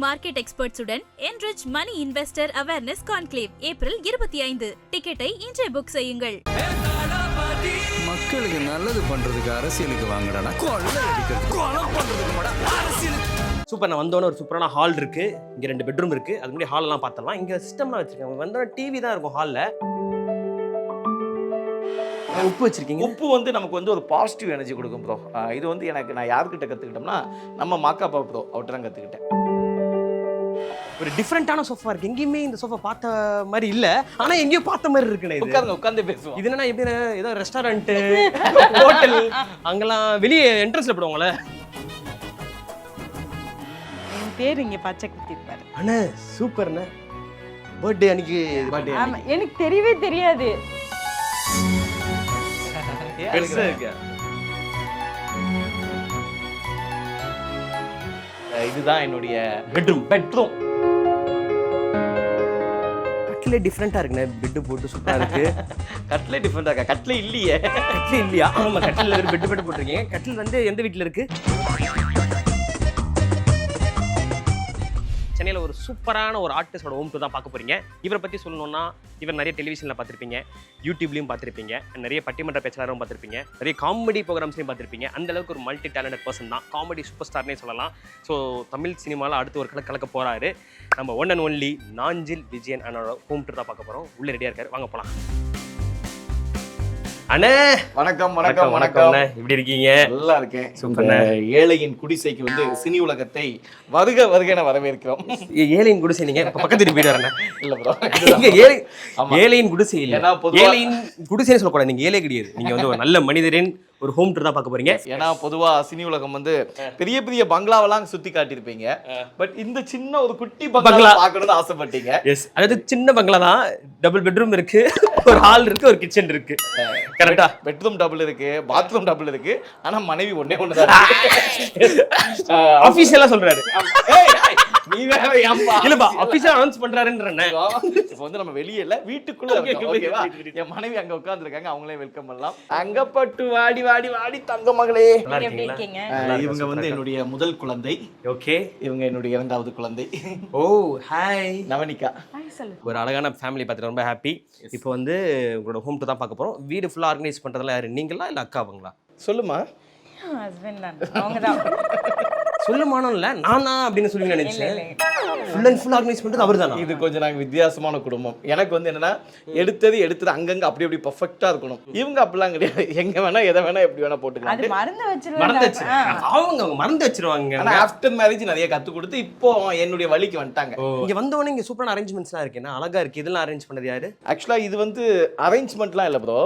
Market எக்ஸ்பர்ட்ஸுடன் enrich money investor awareness conclave April 25. டிக்கெட்டை இன்றே book செய்யுங்கள். மக்களுக்கு நல்லது பண்றதுக்கு அரசியலுக்கு வாங்கடா, கொள்ளை அடிக்கிறது கொலை பண்றதுக்கு அரசியலுக்கு. சூப்பர். நான் வந்தோன்னே ஒரு சூப்பரான ஹால் இருக்கு. இங்க 2 பெட்ரூம் இருக்கு. அதுக்கு முன்னாடி ஹால் எல்லாம் பார்த்தலாம். இங்க சிஸ்டம்லாம் வச்சிருக்காங்க. வந்தோன்னே டிவி தான் இருக்கும் ஹால்ல. உப்பு வச்சிருக்கீங்க. உப்பு வந்து நமக்கு வந்து ஒரு பாசிட்டிவ் எனர்ஜி கொடுக்கும் ப்ரோ. இது வந்து எனக்கு நான் யார்கிட்ட கற்றுக்கிட்டோம்னா நம்ம மாக்காப்பா ப்ரோ அவர்கிட்ட தான் கற்றுக்கிட்டேன். ஒரு டிஃப்ரெண்டான சோஃபா இருக்கு. எங்கேயுமே இந்த சோஃபா பார்த்த மாதிரி இல்ல, ஆனா எங்கேயோ பார்த்த மாதிரி இருக்குண்ணே. இது உட்காந்து பேசுவோம். இது என்னன்னா எப்படி ஏதோ ரெஸ்டாரண்ட் ஹோட்டல் அங்கெல்லாம் வெளியே என்ட்ரன்ஸ்ல போடுவாங்களே. என் பேர் இங்க பச்சை குத்திருப்பாரு. அண்ணே சூப்பர்ண்ணே. பர்த்டே அன்னைக்கு ஆமா, எனக்கு தெரியவே தெரியாது. பெருசா இருக்கு. இதுதான் என்னுடைய பெட்ரூம். கட்லே டிஃப்ரெண்டா இருக்குண்ணே. பெட் போட்டு சூப்பரா இருக்கு. கட்லே டிஃப்ரெண்டா இருக்கா? கட்லே இல்லையே. கட்லே இல்லையா? ஆமா, கட்டில பெட் போட்டிருக்கீங்க. கட்டில் வந்து எந்த வீட்டில் இருக்கு? சென்னையில் ஒரு சூப்பரான ஒரு ஆர்டிஸ்டோட ஹோம் டூர் தான் பார்க்க போறீங்க. இவரை பற்றி சொல்லணும்னா, இவர் நிறைய டெலிவிஷனில் பார்த்துருப்பீங்க, யூடியூப்லையும் பார்த்துருப்பீங்க, நிறைய பட்டிமன்ற பேச்சாளரும் பார்த்துருப்பீங்க, நிறைய காமெடி ப்ரோக்ராம்ஸ்லையும் பார்த்துருப்பீங்க. அந்த அளவுக்கு ஒரு மல்டி டேலண்டட் பர்சன் தான். காமெடி சூப்பர் ஸ்டார்னே சொல்லலாம். ஸோ தமிழ் சினிமாவில் அடுத்து ஒரு கலக்க போகிறாரு. நம்ம one and only Nanjil Vijayan அண்ணனோட ஹோம் டூர் தான் பார்க்க போகிறோம். உள்ளே ரெடியாக இருக்காரு, வாங்க போகலாம். அண்ணே வணக்கம். வணக்கம் வணக்கம். எப்படி இருக்கீங்க? நல்லா இருக்கேன். ஏழையின் குடிசைக்கு வந்து சினி உலகத்தை வருக வருகன வரவேற்கிறோம். ஏழையின் குடிசை நீங்க பக்கத்து வீடு வரேன் இல்ல ப்ரோ, ஏழையின் குடிசை இல்ல. ஏழையின் குடிசைன்னு சொல்லக்கூடாது. நீங்க ஏழை கிடையாது. நீங்க வந்து ஒரு நல்ல மனிதரின் ஒரு ஹோம் டூர் தான் பார்க்க போறீங்க. ஏன்னா பொதுவா சினி உலகம் வந்து பெரிய பெரிய பங்களாவெல்லாம் சுத்தி காட்டியிருப்பீங்க. பட் இந்த சின்ன ஒரு குட்டி பங்களா பார்க்கணும்னு ஆசைப்பட்டீங்க. எஸ், அதாவது சின்ன பங்களா தான். டபுள் பெட்ரூம் இருக்கு, ஒரு ஹால் இருக்கு, ஒரு கிச்சன் இருக்கு. கரெக்டா? பெட்ரூம் டபுள் இருக்கு, பாத்ரூம் டபுள் இருக்கு. ஆனா மனைவி ஒண்ணே ஒண்ணுதான். ஆபீஷியலா சொல்றாரு. நீ வேற ஏம்பா இல்லப்பா, ஆபீஷியலா அனௌன்ஸ் பண்றாருன்றனே. இப்போ வந்து நம்ம வெளியே இல்ல, வீட்டுக்குள்ள இருக்கோம். ஓகேவா? என் மனைவி அங்க உட்கார்ந்து இருக்காங்க. அவங்களே வெல்கம் பண்ணலாம். அங்கப்பட்டு வாடி வாடி வாடி தங்க மகளே. எப்படி இருக்கீங்க? இவங்க வந்து என்னுடைய முதல் குழந்தை. ஓகே. இவங்க என்னுடைய 2வது குழந்தை. ஓ ஹாய் நவனிகா. ஒரு அழகான ஃபேமிலி பார்த்துட்டு ரொம்ப ஹாப்பி. இப்போ வந்து உங்களோட ஹோம் டூர் தான் பார்க்க போறோம். வீடு ஃபுல்லா ஆர்கனைஸ் பண்றதுல யாரு, நீங்களா இல்ல அக்கா அவங்களா? சொல்லுமா. ஹஸ்பண்ட் தான். அவங்க தான். சொல்லுமானோம் இல்ல நானா அப்படின்னு சொல்லி நினைச்சேன். ஃபுல் அண்ட் ஃபுல் ஆர்கனைஸ் பண்றது அவர்தானா? இது கொஞ்சம் நாங்க வித்தியாசமான குடும்பம். எனக்கு வந்து என்னன்னா எடுத்தது அங்கங்க அப்படி அப்படி பெர்ஃபெக்ட்டா இருக்கணும். இவங்க அப்படிலாம் கிடையாது. எங்க வேணா எதை வேணா எப்படி வேணா போட்டுக்கலாம். அது மறந்து வச்சிருவாங்க. அவங்க மறந்து வச்சிருவாங்க. ஆனா ஆஃப்டர் மேரேஜ் நிறைய கத்து கொடுத்து இப்போ என்னுடைய வழிக்கு வந்துட்டாங்க. இங்க வந்தவொடனே இங்க சூப்பரான அரேஞ்ச்மெண்ட்ஸ்லாம் இருக்கு. என்ன அழகா இருக்கு. இதெல்லாம் அரேஞ்ச் பண்ணது யாரு? ஆக்சுவலா இது வந்து அரேஞ்ச்மெண்ட்லாம் இல்ல ப்ரோ.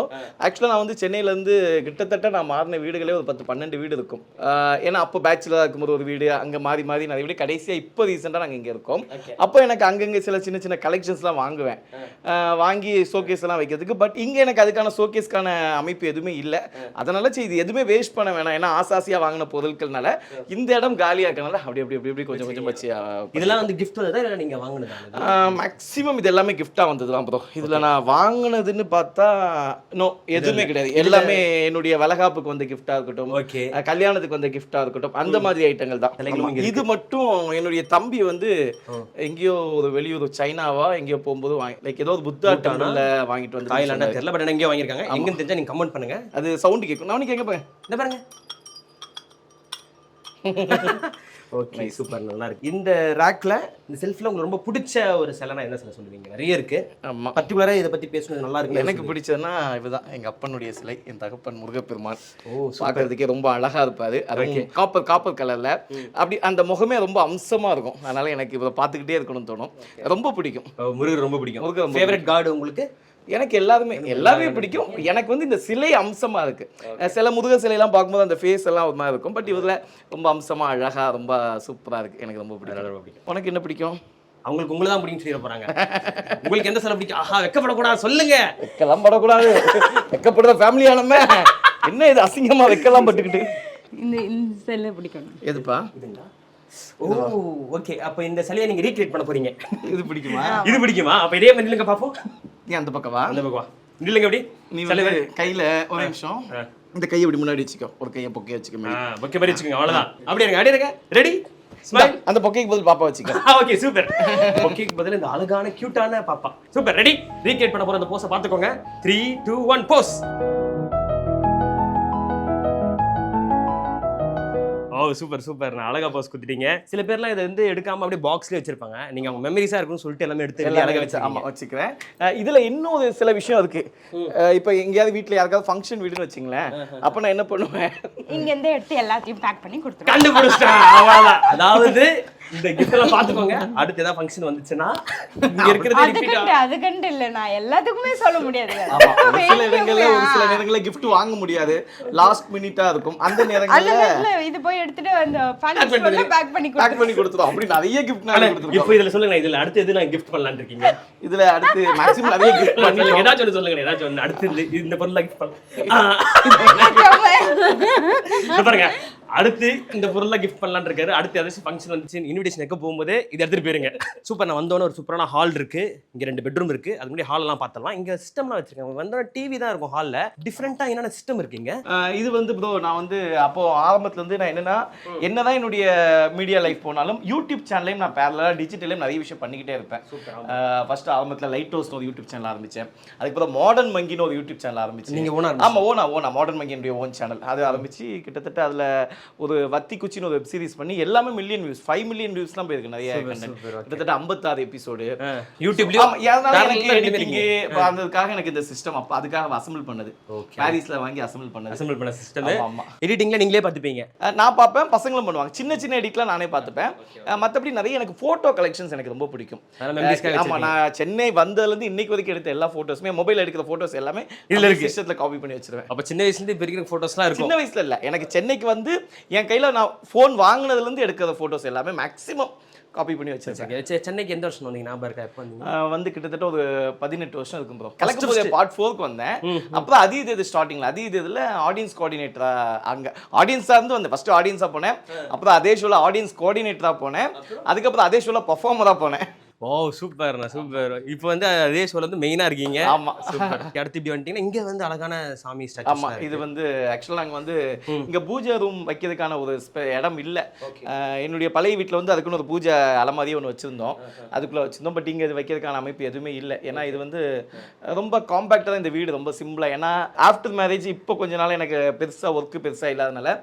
ஆக்சுவலா நான் வந்து சென்னையில இருந்து கிட்டத்தட்ட நான் மாறின வீடுகளே ஒரு 10-12 வீடு இருக்கும். ஏன்னா அப்போ பேச்சுலரா இருக்கும்போது ஒரு வீடு, அங்க மாறி மாறி நிறைய வீடு. கடைசியா இப்போ ரீசெண்டா நாங்க இங்க இருக்கோம். அப்போ எனக்கு அங்கங்க சில சின்ன சின்ன கலெக்ஷன்ஸ்லாம் வாங்குவேன், வாங்கி ஷோகேஸ் எல்லாம் வைக்கிறதுக்கு. பட் இங்க எனக்கு அதுக்கான ஷோகேஸ்க்கான அமைப்பு எதுவுமே இல்லை. அதனால இது எதுவுமே வேஸ்ட் பண்ண வேணாம். ஏன்னா ஆசாசியா வாங்கின பொருட்கள்னால இந்த இடம் காலியா இருக்கனால அப்படி அப்படி அப்படி கொஞ்சம் கொஞ்சம் வச்சு. இதெல்லாம் வந்து கிஃப்ட் வந்ததா இல்ல நீங்க வாங்குனதா? மேக்ஸிமம் இது எல்லாமே கிஃப்டா வந்ததுதான் ப்ரோ. இதுல நான் வாங்கினதுன்னு பார்த்தா நோ எதுவுமே கிடையாது. எல்லாமே என்னுடைய வளகாப்புக்கு வந்த கிஃப்டா இருக்கட்டும், கல்யாணத்துக்கு வந்த கிஃப்டா இருக்கட்டும், அந்த மாதிரி ஐட்டங்கள் தான். இது மட்டும் என்னுடைய தம்பி வந்து எங்கேயோ ஒரு வெளியூர் சைனாவா எங்கேயோ போகும்போது லைக் ஏதோ ஒரு புத்தா டெம்பிள்ல வாங்கிட்டு வந்து தாய்லாண்டா தெரியல, பட் எங்கேயோ வாங்கியிருக்காங்க. எங்கன்னு தெரிஞ்சா நீங்க கமெண்ட் பண்ணுங்க. அது சவுண்ட் கேட்கும். நான் எங்க பாருங்க, இந்த பாருங்க. ஓகே சூப்பர், நல்லா இருக்கு. இந்த ரேக்ல இந்த செல்ஃப்ல உங்களுக்கு ரொம்ப பிடிச்ச ஒரு சிலைனா என்ன சிலை சொல்லுவீங்க? நிறைய இருக்கு. ஆமா, பர்టిక్యులரா இத பத்தி பேசுறது நல்லா இருக்கு. எனக்கு பிடிச்சதுன்னா இதுதான் எங்க அப்பனுடைய சிலை, என் தகப்பன் முருகப்பெருமான். பார்க்கிறதுக்கே ரொம்ப அழகா இருப்பாரு. அது காப்பர் கலர்ல அப்படி அந்த முகமே ரொம்ப அம்சமா இருக்கும். அதனால எனக்கு இதை பார்த்துக்கிட்டே இருக்கணும்னு தோணும். ரொம்ப பிடிக்கும். முருகர் ரொம்ப பிடிக்கும். ஃபேவரட் காட் உங்களுக்கு? எனக்கு எல்லாமே பிடிக்கும். எனக்கு வந்து இந்த சிலை அம்சமா இருக்கு. சில முருகர் சிலையெல்லாம் பார்க்கும்போது அந்த ஃபேஸ் எல்லாம் ஒரு மாதிரி இருக்கும். பட் இதுல ரொம்ப அம்சமா அழகா ரொம்ப சூப்பரா இருக்கு. எனக்கு ரொம்ப பிடிக்கும். உனக்கு என்ன பிடிக்கும்? அவங்களுக்கு உங்களை தான் பிடிக்கும் சொல்ல போறாங்க. உங்களுக்கு எந்த சிலை பிடிக்கும்? ஆஹா, வெக்கப்படக்கூடாது சொல்லுங்க. வெக்கலாம் படக்கூடாது. வெக்கப்படுற ஃபேமிலியானமே என்ன இது அசிங்கமா வெக்கலாம் பட்டுக்கிட்டு. இந்த சிலை பிடிக்கும். எதுப்பா? ஓ ஓகே. அப்ப இந்த சிலையை நீங்க ரீக்ரியேட் பண்ண போறீங்க. இது பிடிக்குமா? இது பிடிக்குமா? அப்ப இதே மாதிரி நில்லுங்க பாப்போம். நீ அந்த பக்கவா? அந்த பக்கவா நில்லுங்க. அப்படி நீ கையில ஒரு நிமிஷம் இந்த கையை இப்படி முன்னாடி வச்சுக்கோ. ஒரு கையை பொக்கே வச்சுக்கோ. பொக்கே மாதிரி வச்சுக்கோங்க. அவ்வளவுதான். அப்படி இருங்க, ரெடி? ஸ்மைல். அந்த பொக்கைக்கு பதில் பாப்பா வச்சுக்க. Okay super. ஓகேக்கு பதில் இந்த அழகான கியூட்டான பாப்பா. சூப்பர். ரெடி? ரீக்ரியேட் பண்ண போற அந்த போஸை பார்த்துக்கோங்க. 3 2 1 போஸ். ஓ சூப்பர் சூப்பர். நான் அழகா போஸ் குடுத்துட்டீங்க. சில பேர்லாம் இதை வந்து எடுக்காம அப்படியே பாக்ஸ்லயே வச்சிருப்பாங்க. நீங்க அவங்க மெமரிஸா இருக்குன்னு சொல்லிட்டு எல்லாமே எடுத்து அழகா வச்சு. ஆமா வச்சுக்கிறேன். இதுல இன்னும் ஒரு சில விஷயம் இருக்கு. இப்போ எங்கேயாவது வீட்ல யாருக்காவது ஃபங்க்ஷன் வீடுன்னு வச்சுங்களேன், அப்ப நான் என்ன பண்ணுவேன், இங்க இருந்து எடுத்து எல்லாத்தையும் பேக் பண்ணி கொடுத்துருவேன். கண்டுபிடிச்சிட்டேன். அவ்வளவுதான். அதாவது இந்த gift எல்லாம் பாத்துக்கோங்க. அடுத்து ஏதாவது ஃபங்க்ஷன் வந்துச்சுன்னா இங்க இருக்கிறது ரிப்பீட் அதுக்கண்டு இல்ல, நான் எல்லாத்துக்குமே சொல்ல முடியாது. ஆமா ஒரு சில நேரங்கள்ல gift வாங்க முடியாது, லாஸ்ட் மினிட்டா இருக்கும். அந்த நேரங்கள்ல இது போய் எடுத்துட்டு அந்த ஃபங்க்ஷன்ல பேக் பண்ணி கொடுத்துறோம். அப்படி நிறைய gift நான் கொடுத்துருக்கோம். இப்போ இதுல சொல்லுங்க, இதுல அடுத்து எது நான் gift பண்ணலாம்னு இருக்கீங்க? இதுல அடுத்து மேக்ஸிமம் நிறைய gift சொல்லுங்க, ஏதாச்சும் ஒன்று சொல்லுங்க. ஏதாச்சும் ஒன்று அடுத்து இந்த பொருளை gift பண்ணலாம். பாருங்க, அடுத்து இந்த பொருளை கிஃப்ட் பண்ணலான்னு இருக்காரு. அடுத்து ஏதாச்சும் ஃபங்க்ஷன் வந்துச்சு, இன்விடேஷன் வைக்க போகும்போது இதை எடுத்துட்டு போயிருங்க. சூப்பர். நான் வந்தோன்னே ஒரு சூப்பரான ஹால் இருக்கு. இங்க 2 பெட்ரூம் இருக்கு. அதுக்கு முன்னாடி ஹால் எல்லாம் பார்த்தலாம். இங்க சிஸ்டம்லாம் வச்சிருக்காங்க. வந்தோன்னே டிவி தான் இருக்கும் ஹால்ல. டிஃப்ரெண்டா என்னென்ன சிஸ்டம் இருக்குங்க? இது வந்து ப்ரோ, நான் வந்து அப்போ ஆரம்பத்துல இருந்து நான் என்னதான் என்னுடைய மீடியா லைஃப் போனாலும் யூடியூப் சேனலையும் நான் பேரலா டிஜிட்டலையும் நிறைய விஷயம் பண்ணிக்கிட்டே இருப்பேன். ஃபர்ஸ்ட் ஆரம்பத்துல லைட் ஹவுஸ் ஒரு யூடியூப் சேனல் ஆரம்பிச்சேன். அதுக்கப்புறம் மாடர்ன் மங்கின்னு ஒரு யூடியூப் சேனல் ஆரம்பிச்சேன். நீங்க ஓனா? ஆமா ஓனா மாடர்ன் மங்கினுடைய ஓன் சேனல். அது ஆரம்பிச்சு கிட்டத்தட்ட அதுல ஒரு வத்தி குச்சின்னு ஒரு வெப் சீரிஸ் பண்ணி எல்லாமே மில்லியன் வியூஸ், 5 மில்லியன் வியூஸ்லாம் போயிருக்கு. நிறைய கிட்டத்தட்ட 56 எபிசோடு யூடியூப்லயும். அதுக்காக எனக்கு இந்த சிஸ்டம் அப்ப அதுக்காக அசெம்பிள் பண்ணது. பாரிஸ்ல வாங்கி அசெம்பிள் பண்ண சிஸ்டம். ஆமா. எடிட்டிங்ல நீங்களே பார்த்துப்பீங்க? நான் பார்ப்பேன், பசங்களும் பண்ணுவாங்க. சின்ன எடிட்லாம் நானே பார்த்துப்பேன். மற்றபடி நிறைய எனக்கு போட்டோ கலெக்ஷன்ஸ் எனக்கு ரொம்ப பிடிக்கும். ஆமா, நான் சென்னை வந்ததுல இருந்து இன்னைக்கு வரைக்கும் எடுத்த எல்லா போட்டோஸுமே, மொபைல் எடுக்கிற போட்டோஸ் எல்லாமே இதுல இருக்கு. சிஸ்டத்துல காப்பி பண்ணி வச்சிருவேன். அப்ப சின்ன வயசுல இருந்து இப்ப இருக்கிற போட்டோஸ்லாம் இருக்கும்? சின்ன வயசுல இல்ல, எனக்கு சென்னைக்கு வந்து என் கையில நான் போன் வாங்குனதுல இருந்து எடுக்கிற போட்டோஸ் எல்லாமே மேக்ஸிமம் காப்பி பண்ணி வச்சிருக்கேன். சென்னைக்கு எந்த வருஷம் வந்தீங்க? ஞாபகம் இருக்கா? எப்ப வந்தீங்க? வந்து கிட்டத்தட்ட ஒரு 18 வருஷம் இருக்கும் ப்ரோ. கலக்கும்போது பார்ட் 4க்கு வந்தேன். அப்புறம் அதீது ஸ்டார்டிங்ல அதீதுல ஆடியன்ஸ் கோஆர்டினேட்டரா, அங்க ஆடியன்ஸா இருந்து வந்தேன். ஃபர்ஸ்ட் ஆடியன்ஸா போனேன், அப்புறம் அதே ஷோல ஆடியன்ஸ் கோஆர்டினேட்டரா போனேன், அதுக்கப்புறம் அதே ஷோல பெர்ஃபார்மரா போனேன். ஓ சூப்பர்ண்ணா சூப்பர். இப்போ வந்து அதே ஷோல வந்து மெயினா இருக்கீங்க. ஆமா சூப்பர். அடுத்து இப்படி வந்துட்டீங்கன்னா இங்க வந்து அழகான சாமி ஸ்டாச்சு. ஆமா, இது வந்து ஆக்சுவலா நாங்க வந்து இங்க பூஜை ரூம் வைக்கிறதுக்கான ஒரு இடம் இல்ல. என்னுடைய பழைய வீட்டுல வந்து அதுக்குன்னு ஒரு பூஜை அலமாரியே ஒன்று வச்சிருந்தோம், அதுக்குள்ள வச்சிருந்தோம். பட் இங்க இது வைக்கிறதுக்கான அமைப்பு எதுவுமே இல்லை. ஏன்னா இது வந்து ரொம்ப காம்பாக்டா தான் இந்த வீடு, ரொம்ப சிம்பிளா. ஏன்னா ஆஃப்டர் மேரேஜ் இப்போ கொஞ்ச நாள் எனக்கு பெருசா ஒர்க்கு பெருசா இல்லாதனால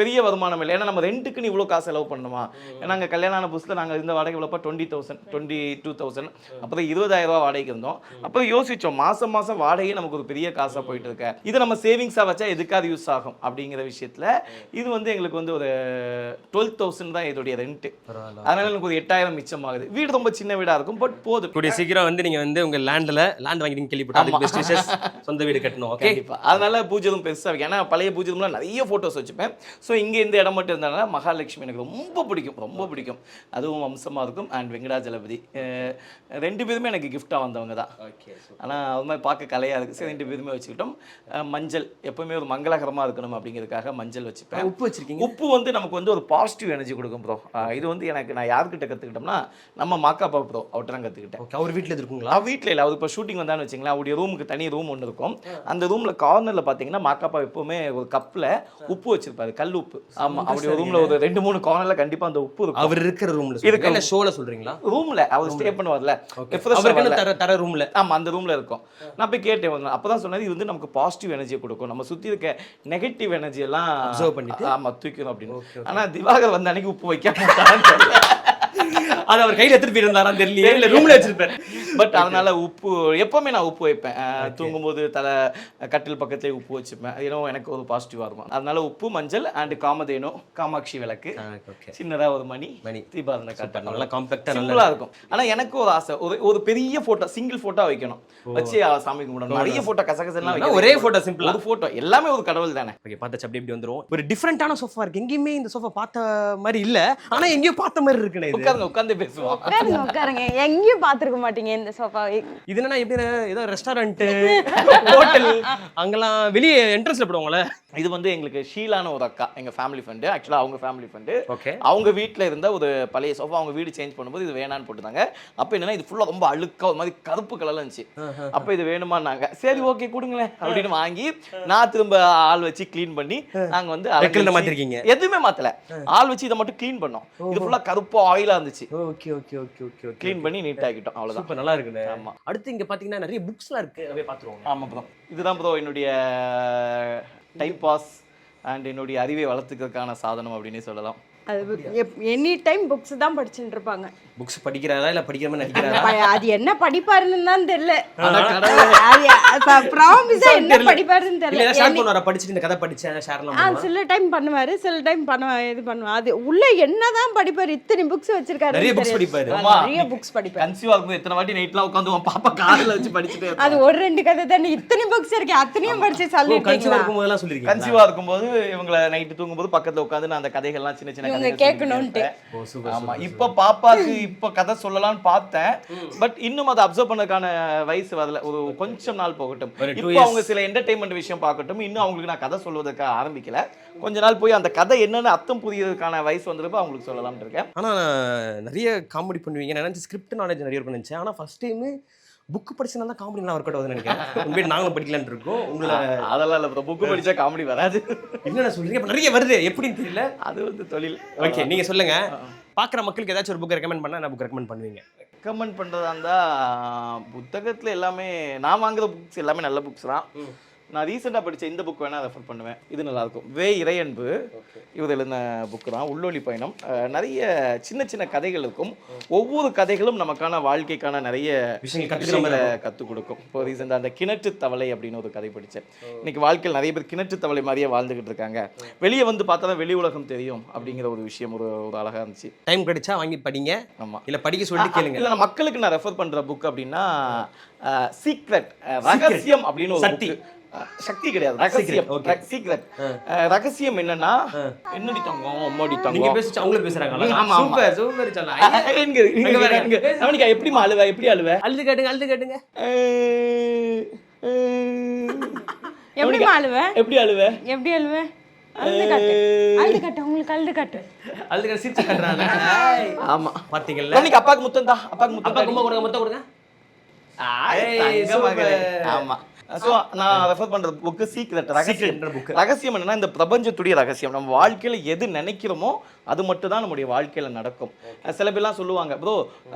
பெரிய வருமானம் இல்லை. ஏன்னா நம்ம ரெண்டுக்குன்னு இவ்வளவு காசு செலவு பண்ணணுமா? ஏன்னா நாங்க கல்யாண ஆன புதுசுல நாங்க இந்த வாடகை இவ்வளோப்பா 22,000, அப்புறம் 20,000 ரூபாய் வாடகைக்கு இருந்தோம். அப்புறம் யோசிச்சோம், மாசம் வாடகை நமக்கு ஒரு பெரிய காசா போயிட்டு இருக்க, இது நம்ம சேவிங்ஸா வச்சா எதுக்காவது யூஸ் ஆகும் அப்படிங்கிற விஷயத்துல இது வந்து எங்களுக்கு வந்து ஒரு 12,000 தான் இதோடைய ரெண்ட். அதனால எனக்கு ஒரு 8,000 மிச்சம் ஆகுது. வீடு ரொம்ப சின்ன வீடா இருக்கும், பட் போதும். கூடிய சீக்கிரம் வந்து நீங்க வந்து உங்க லேண்ட் வாங்கிட்டீங்க கேள்விப்பட்டேன். பெஸ்ட் விஷஸ், சொந்த வீடு கட்டணும். ஓகே, அதனால பூஜை ரூம் பெருசா இருக்கு. ஏன்னா பழைய பூஜை ரூம்ல நிறைய போட்டோஸ் வச்சுப்பேன். ஸோ இங்க இந்த இடம் மட்டும் இருந்தாலும் மகாலட்சுமி எனக்கு ரொம்ப பிடிக்கும். அதுவும் வம்சமா இருக்கும். அண்ட் வெங்கடாஜலபதி 2 பேருமே எனக்கு கிஃப்டா வந்தவங்க தான். ஆனால் அது மாதிரி பார்க்க கலையா இருக்கு. சரி, 2 பேருமே வச்சுக்கிட்டோம். மஞ்சள் எப்பவுமே ஒரு மங்களகரமா இருக்கணும் அப்படிங்கிறதுக்காக மஞ்சள் வச்சுப்பேன். உப்பு வச்சிருக்கீங்க? உப்பு வந்து நமக்கு வந்து ஒரு பாசிட்டிவ் எனர்ஜி கொடுக்கும் ப்ரோ. இது வந்து எனக்கு நான் யார்கிட்ட கற்றுக்கிட்டோம்னா நம்ம மாக்காப்பா ப்ரோ, அவர்கிட்ட தான் கற்றுக்கிட்டேன். அவர் வீட்டில் இருக்குங்களா? வீட்டில் இல்லை, அவர் இப்போ ஷூட்டிங் வந்தான்னு வச்சுங்களேன், அவருடைய ரூமுக்கு தனி ரூம் ஒன்று இருக்கும். அந்த ரூமில் கார்னரில் பார்த்தீங்கன்னா மாக்காப்பா எப்பவுமே ஒரு கப்பில் உப்பு வச்சிருப்பாரு, கல் உப்பு. ஆமாம், அவருடைய ரூமில் ஒரு 2-3 கார்னரில் கண்டிப்பாக அந்த உப்பு இருக்கும். அவர் இருக்கிற ரூமில் இருக்கிற ஷோவில் சொல்கிறீங்களா? ரூமில் அவர் ஸ்டே பண்ணுவார்ல, தர ரூம்ல. ஆமா, அந்த ரூம்ல இருக்கும். நான் போய் கேட்டேன், அப்பதான் சொன்னது இது வந்து நமக்கு பாசிட்டிவ் எனர்ஜியை கொடுக்கும், நம்ம சுத்தி இருக்க நெகட்டிவ் எனர்ஜி எல்லாம் அப்சர்வ் பண்ணிட்டு ஆமா தூக்கணும் அப்படின்னு. ஆனா திவாகர் வந்த அன்னைக்கு உப்பு வைக்க மாட்டான்னு அது அவர் கையில் எடுத்துட்டு போயிருந்தாரா தெரியல, இல்ல ரூம்ல வச்சிருப்பேன். பட் அதனால உப்பு எப்பவுமே நான் உப்பு வைப்பேன். தூங்கும்போது தலை கட்டில் பக்கத்துலேயே உப்பு வச்சுப்பேன். ஏன்னா எனக்கு ஒரு பாசிட்டிவா இருக்கும். அதனால உப்பு, மஞ்சள் அண்ட் காமதேனு, காமாட்சி விளக்கு, சின்னதா ஒரு மணி தீபாவளி காட்ட நல்லா காம்பாக்டா நல்லா இருக்கும். ஆனா எனக்கு ஒரு ஆசை, ஒரு பெரிய போட்டோ, சிங்கிள் போட்டோ வைக்கணும், வச்சு சாமி கும்பிடணும். நிறைய போட்டோ கசகசெல்லாம் ஒரே போட்டோ, சிம்பிளா ஒரு போட்டோ, எல்லாமே ஒரு கடவுள் தானே. ஓகே, பார்த்தாச்சு. அப்படி வந்துரும். ஒரு டிஃபரெண்டான சோஃபா இருக்கு, எங்கேயுமே இந்த சோஃபா பார்த்த மாதிரி இல்ல, ஆனா எங்கேயும் பார்த்த மாதிரி இருக்குண்ணே. இது உட்காருங்க உட்காந்து பேசுவோம். உட்காருங்க உட்காருங்க, எங்கேயும் பார்த்துருக்க மாட்டீங்க இந்த சோஃபாவை. இது என்னன்னா எப்படி ஏதோ ரெஸ்டாரண்ட் ஹோட்டல் அங்கெல்லாம் வெளியே என்ட்ரன்ஸ்ல போடுவாங்களே. இது வந்து எங்களுக்கு ஷீலான ஒரு அக்கா, எங்க ஃபேமிலி ஃப்ரெண்டு. ஆக்சுவலா அவங்க ஃபேமிலி ஃப்ரெண்டு. ஓகே. அவங்க வீட்டில் இருந்த ஒரு பழைய சோஃபா அவங்க வீடு சேஞ்ச் பண்ணும்போது இது வேணான்னு போட்டுருந்தாங்க. அப்போ என்னன்னா இது ஃபுல்லாக ரொம்ப அழுக்கா ஒரு மாதிரி கருப்பு கலர்ல இருந்துச்சு. அப்போ இது வேணுமான்னாங்க. சரி ஓகே கொடுங்களேன் அப்படின்னு வாங்கி நான் திரும்ப ஆள் வச்சு க்ளீன் பண்ணி நாங்கள் வந்து மாத்திருக்கீங்க? எதுவுமே மாத்தல, ஆள் வச்சு இதை மட்டும் க்ளீன் பண்ணோம். இது ஃபுல்லாக கருப்பு ஆயிலா இருந்துச்சு. Okay okay okay okay clean பண்ணி நீட் ஆக்கிட்டோம். அவ்வளோதான். இப்போ நல்லா இருக்குல்ல. ஆமா. அடுத்து இங்க பாத்தீங்கன்னா நிறைய புக்ஸ்லாம் இருக்கு, அப்படியே பாத்துருவோம். ஆமா ப்ரோ, இதுதான் ப்ரோ என்னுடைய டைம் பாஸ் அண்ட் என்னுடைய அறிவை வளர்த்துக்கிறதுக்கான சாதனம் அப்படின்னே சொல்லலாம். அது எனி டைம் புக்ஸ் தான் படிச்சுட்டு இருப்பாங்க. புக்ஸ் படிக்கிறாரா இல்ல படிக்கிற மாதிரி நடிக்கிறாரா? அது என்ன படிப்பாருன்னு தான் தெரியல. ப்ராமிஸா என்ன படிப்பாருன்னு இல்ல ஷேர் தெரியல. பண்ணுவாரா? படிச்சிட்டு இந்த கதை படிச்சேன் ஷேர்லாம் பண்ணுவாரா? சில டைம் பண்ணுவாரு, சில டைம் இது பண்ணுவாரு. அது உள்ள என்னதான் படிப்பாரு, இத்தனை புக்ஸ் வச்சிருக்காரு. நிறைய புக்ஸ் படிப்பாரு. நிறைய புக்ஸ் படிப்பாரு. கன்சீவ் ஆகும்போது எத்தனை வாட்டி நைட்லாம் உட்காந்து பாப்பா கார்ல வச்சு படிச்சுட்டே அது ஒரு ரெண்டு கதை தானே, இத்தனை புக்ஸ் இருக்கு, அத்தனையும் படிச்சு கன்சீவ் சொல்லிருக்கீங்களா? இருக்கும்போதெல்லாம் சொல்லிருக்கீங்க. கன்சீவா இருக்கும்போது இவங்களை நைட்டு தூங்கும்போது பக்கத்துல உட்காந்து நான் அந்த கதைகள்லாம் சின்ன சின்ன இவங்க கதைகள் கேட்கணும்ட்டு. ஓ சூப்பர். ஆமா. இப்ப பாப்பாக்கு இப்ப கதை சொல்லலாம்னு பார்த்தேன். பட் இன்னும் அதை அப்சர்வ் பண்ணதுக்கான வயசு வரல. ஒரு கொஞ்சம் நாள் போகட்டும். இப்போ அவங்க சில என்டர்டைன்மெண்ட் விஷயம் பார்க்கட்டும். இன்னும் அவங்களுக்கு நான் கதை சொல்வதற்கு ஆரம்பிக்கல. கொஞ்ச நாள் போய் அந்த கதை என்னன்னு அர்த்தம் புரியறதுக்கான வயசு வந்தப்ப அவங்களுக்கு சொல்லலாம்னு இருக்கேன். ஆனா நிறைய காமெடி பண்ணுவீங்க. நான் நினைச்சு ஸ்கிரிப்ட் நாலேஜ் நிறைய இருக்கும் நினைச்சேன். ஆனா ஃபர்ஸ்ட் டைம் புக் படிச்சா தான் காமெடி நல்லா ஒர்க் அவுட் ஆகுதுன்னு நினைக்கிறேன். உண்மையிலே நாங்களும் படிக்கலான்னு இருக்கோம். உங்களை அதெல்லாம் இல்ல ப்ரோ, புக் படிச்சா காமெடி வராது. என்ன சொல்றீங்க? இப்ப நிறைய வருது, எப்படின்னு தெரியல. அது வந்து தொழில். ஓகே, நீங்க சொல்லுங்க. பாக்குற மக்களுக்கு ஏதாச்சும் ஒரு புக் ரெக்கமெண்ட் பண்ணா என்ன புக் ரெக்கமெண்ட் பண்ணுவீங்க? ரெக்கமெண்ட் பண்றதா இருந்தா புத்தகத்துல எல்லாமே நான் வாங்குற புக்ஸ் எல்லாமே நல்ல புக்ஸ் தான். நான் ரீசெண்டாக படித்த இந்த புக் வேணால் ரெஃபர் பண்ணுவேன். இது நல்லாயிருக்கும். வே இறையன்பு இவர் எழுதின புக்கு தான். உள்ளொளி பயணம். நிறைய சின்ன சின்ன கதைகள் இருக்கும். ஒவ்வொரு கதைகளும் நமக்கான வாழ்க்கைக்கான நிறைய விஷயங்களை கற்றுக் கொடுக்கும். இப்போ ரீசெண்டாக அந்த கிணற்று தவளை அப்படின்னு ஒரு கதை படித்தேன். இன்னைக்கு வாழ்க்கையில் நிறைய பேர் கிணற்று தவளை மாதிரியே வாழ்ந்துகிட்டு இருக்காங்க. வெளியே வந்து பார்த்தா தான் வெளி உலகம் தெரியும் அப்படிங்கிற ஒரு விஷயம் ஒரு அழகாக இருந்துச்சு. டைம் கிடைச்சா வாங்கி படிங்க. ஆமாம். இல்லை படிக்க சொல்லிட்டு கேளுங்க. இல்லை மக்களுக்கு நான் ரெஃபர் பண்ணுற புக் அப்படின்னா சீக்ரெட், ரகசியம் அப்படின்னு ஒரு சக்தி. சக்தி கிடையாது, ரகசியம். சீக்ரெட். ரகசியம் என்னன்னா என்னடி தங்கம் அம்மாடி தங்கம். நீங்க பேசிச்சு அவங்களே பேசுறாங்க. ஆமா சூப்பர் சூப்பர் சொல்லலாம். எங்க எப்படிமா அழுவ, எப்படி அழுவ? அழுது காட்டுங்க, அழுது காட்டுங்க. எப்படிமா அழுவ? எப்படி அழுவ? எப்படி அழுவ? அழுது காட்டு, அழுது காட்டு, உங்களுக்கு அழுது காட்டு. அழுது காட்டு சிரிச்சு காட்டுறாங்க. ஆமா பாத்தீங்களா? இன்னைக்கு அப்பாக்கு முத்தம் தான். அப்பாக்கு முத்தம். அப்பா கும்ப கொடுங்க, முத்தம் கொடுங்க. ஆமா. ஸோ நான் ரெஃபர் பண்ற புக்கு சீக்ரெட், ரகசியம். ரகசியம் என்னன்னா இந்த பிரபஞ்சத்துடைய ரகசியம். நம்ம வாழ்க்கையில எது நினைக்கிறோமோ அது மட்டும் தான் நம்முடைய வாழ்க்கையில நடக்கும். சில பேர்லாம் சொல்லுவாங்க, ப்ரோ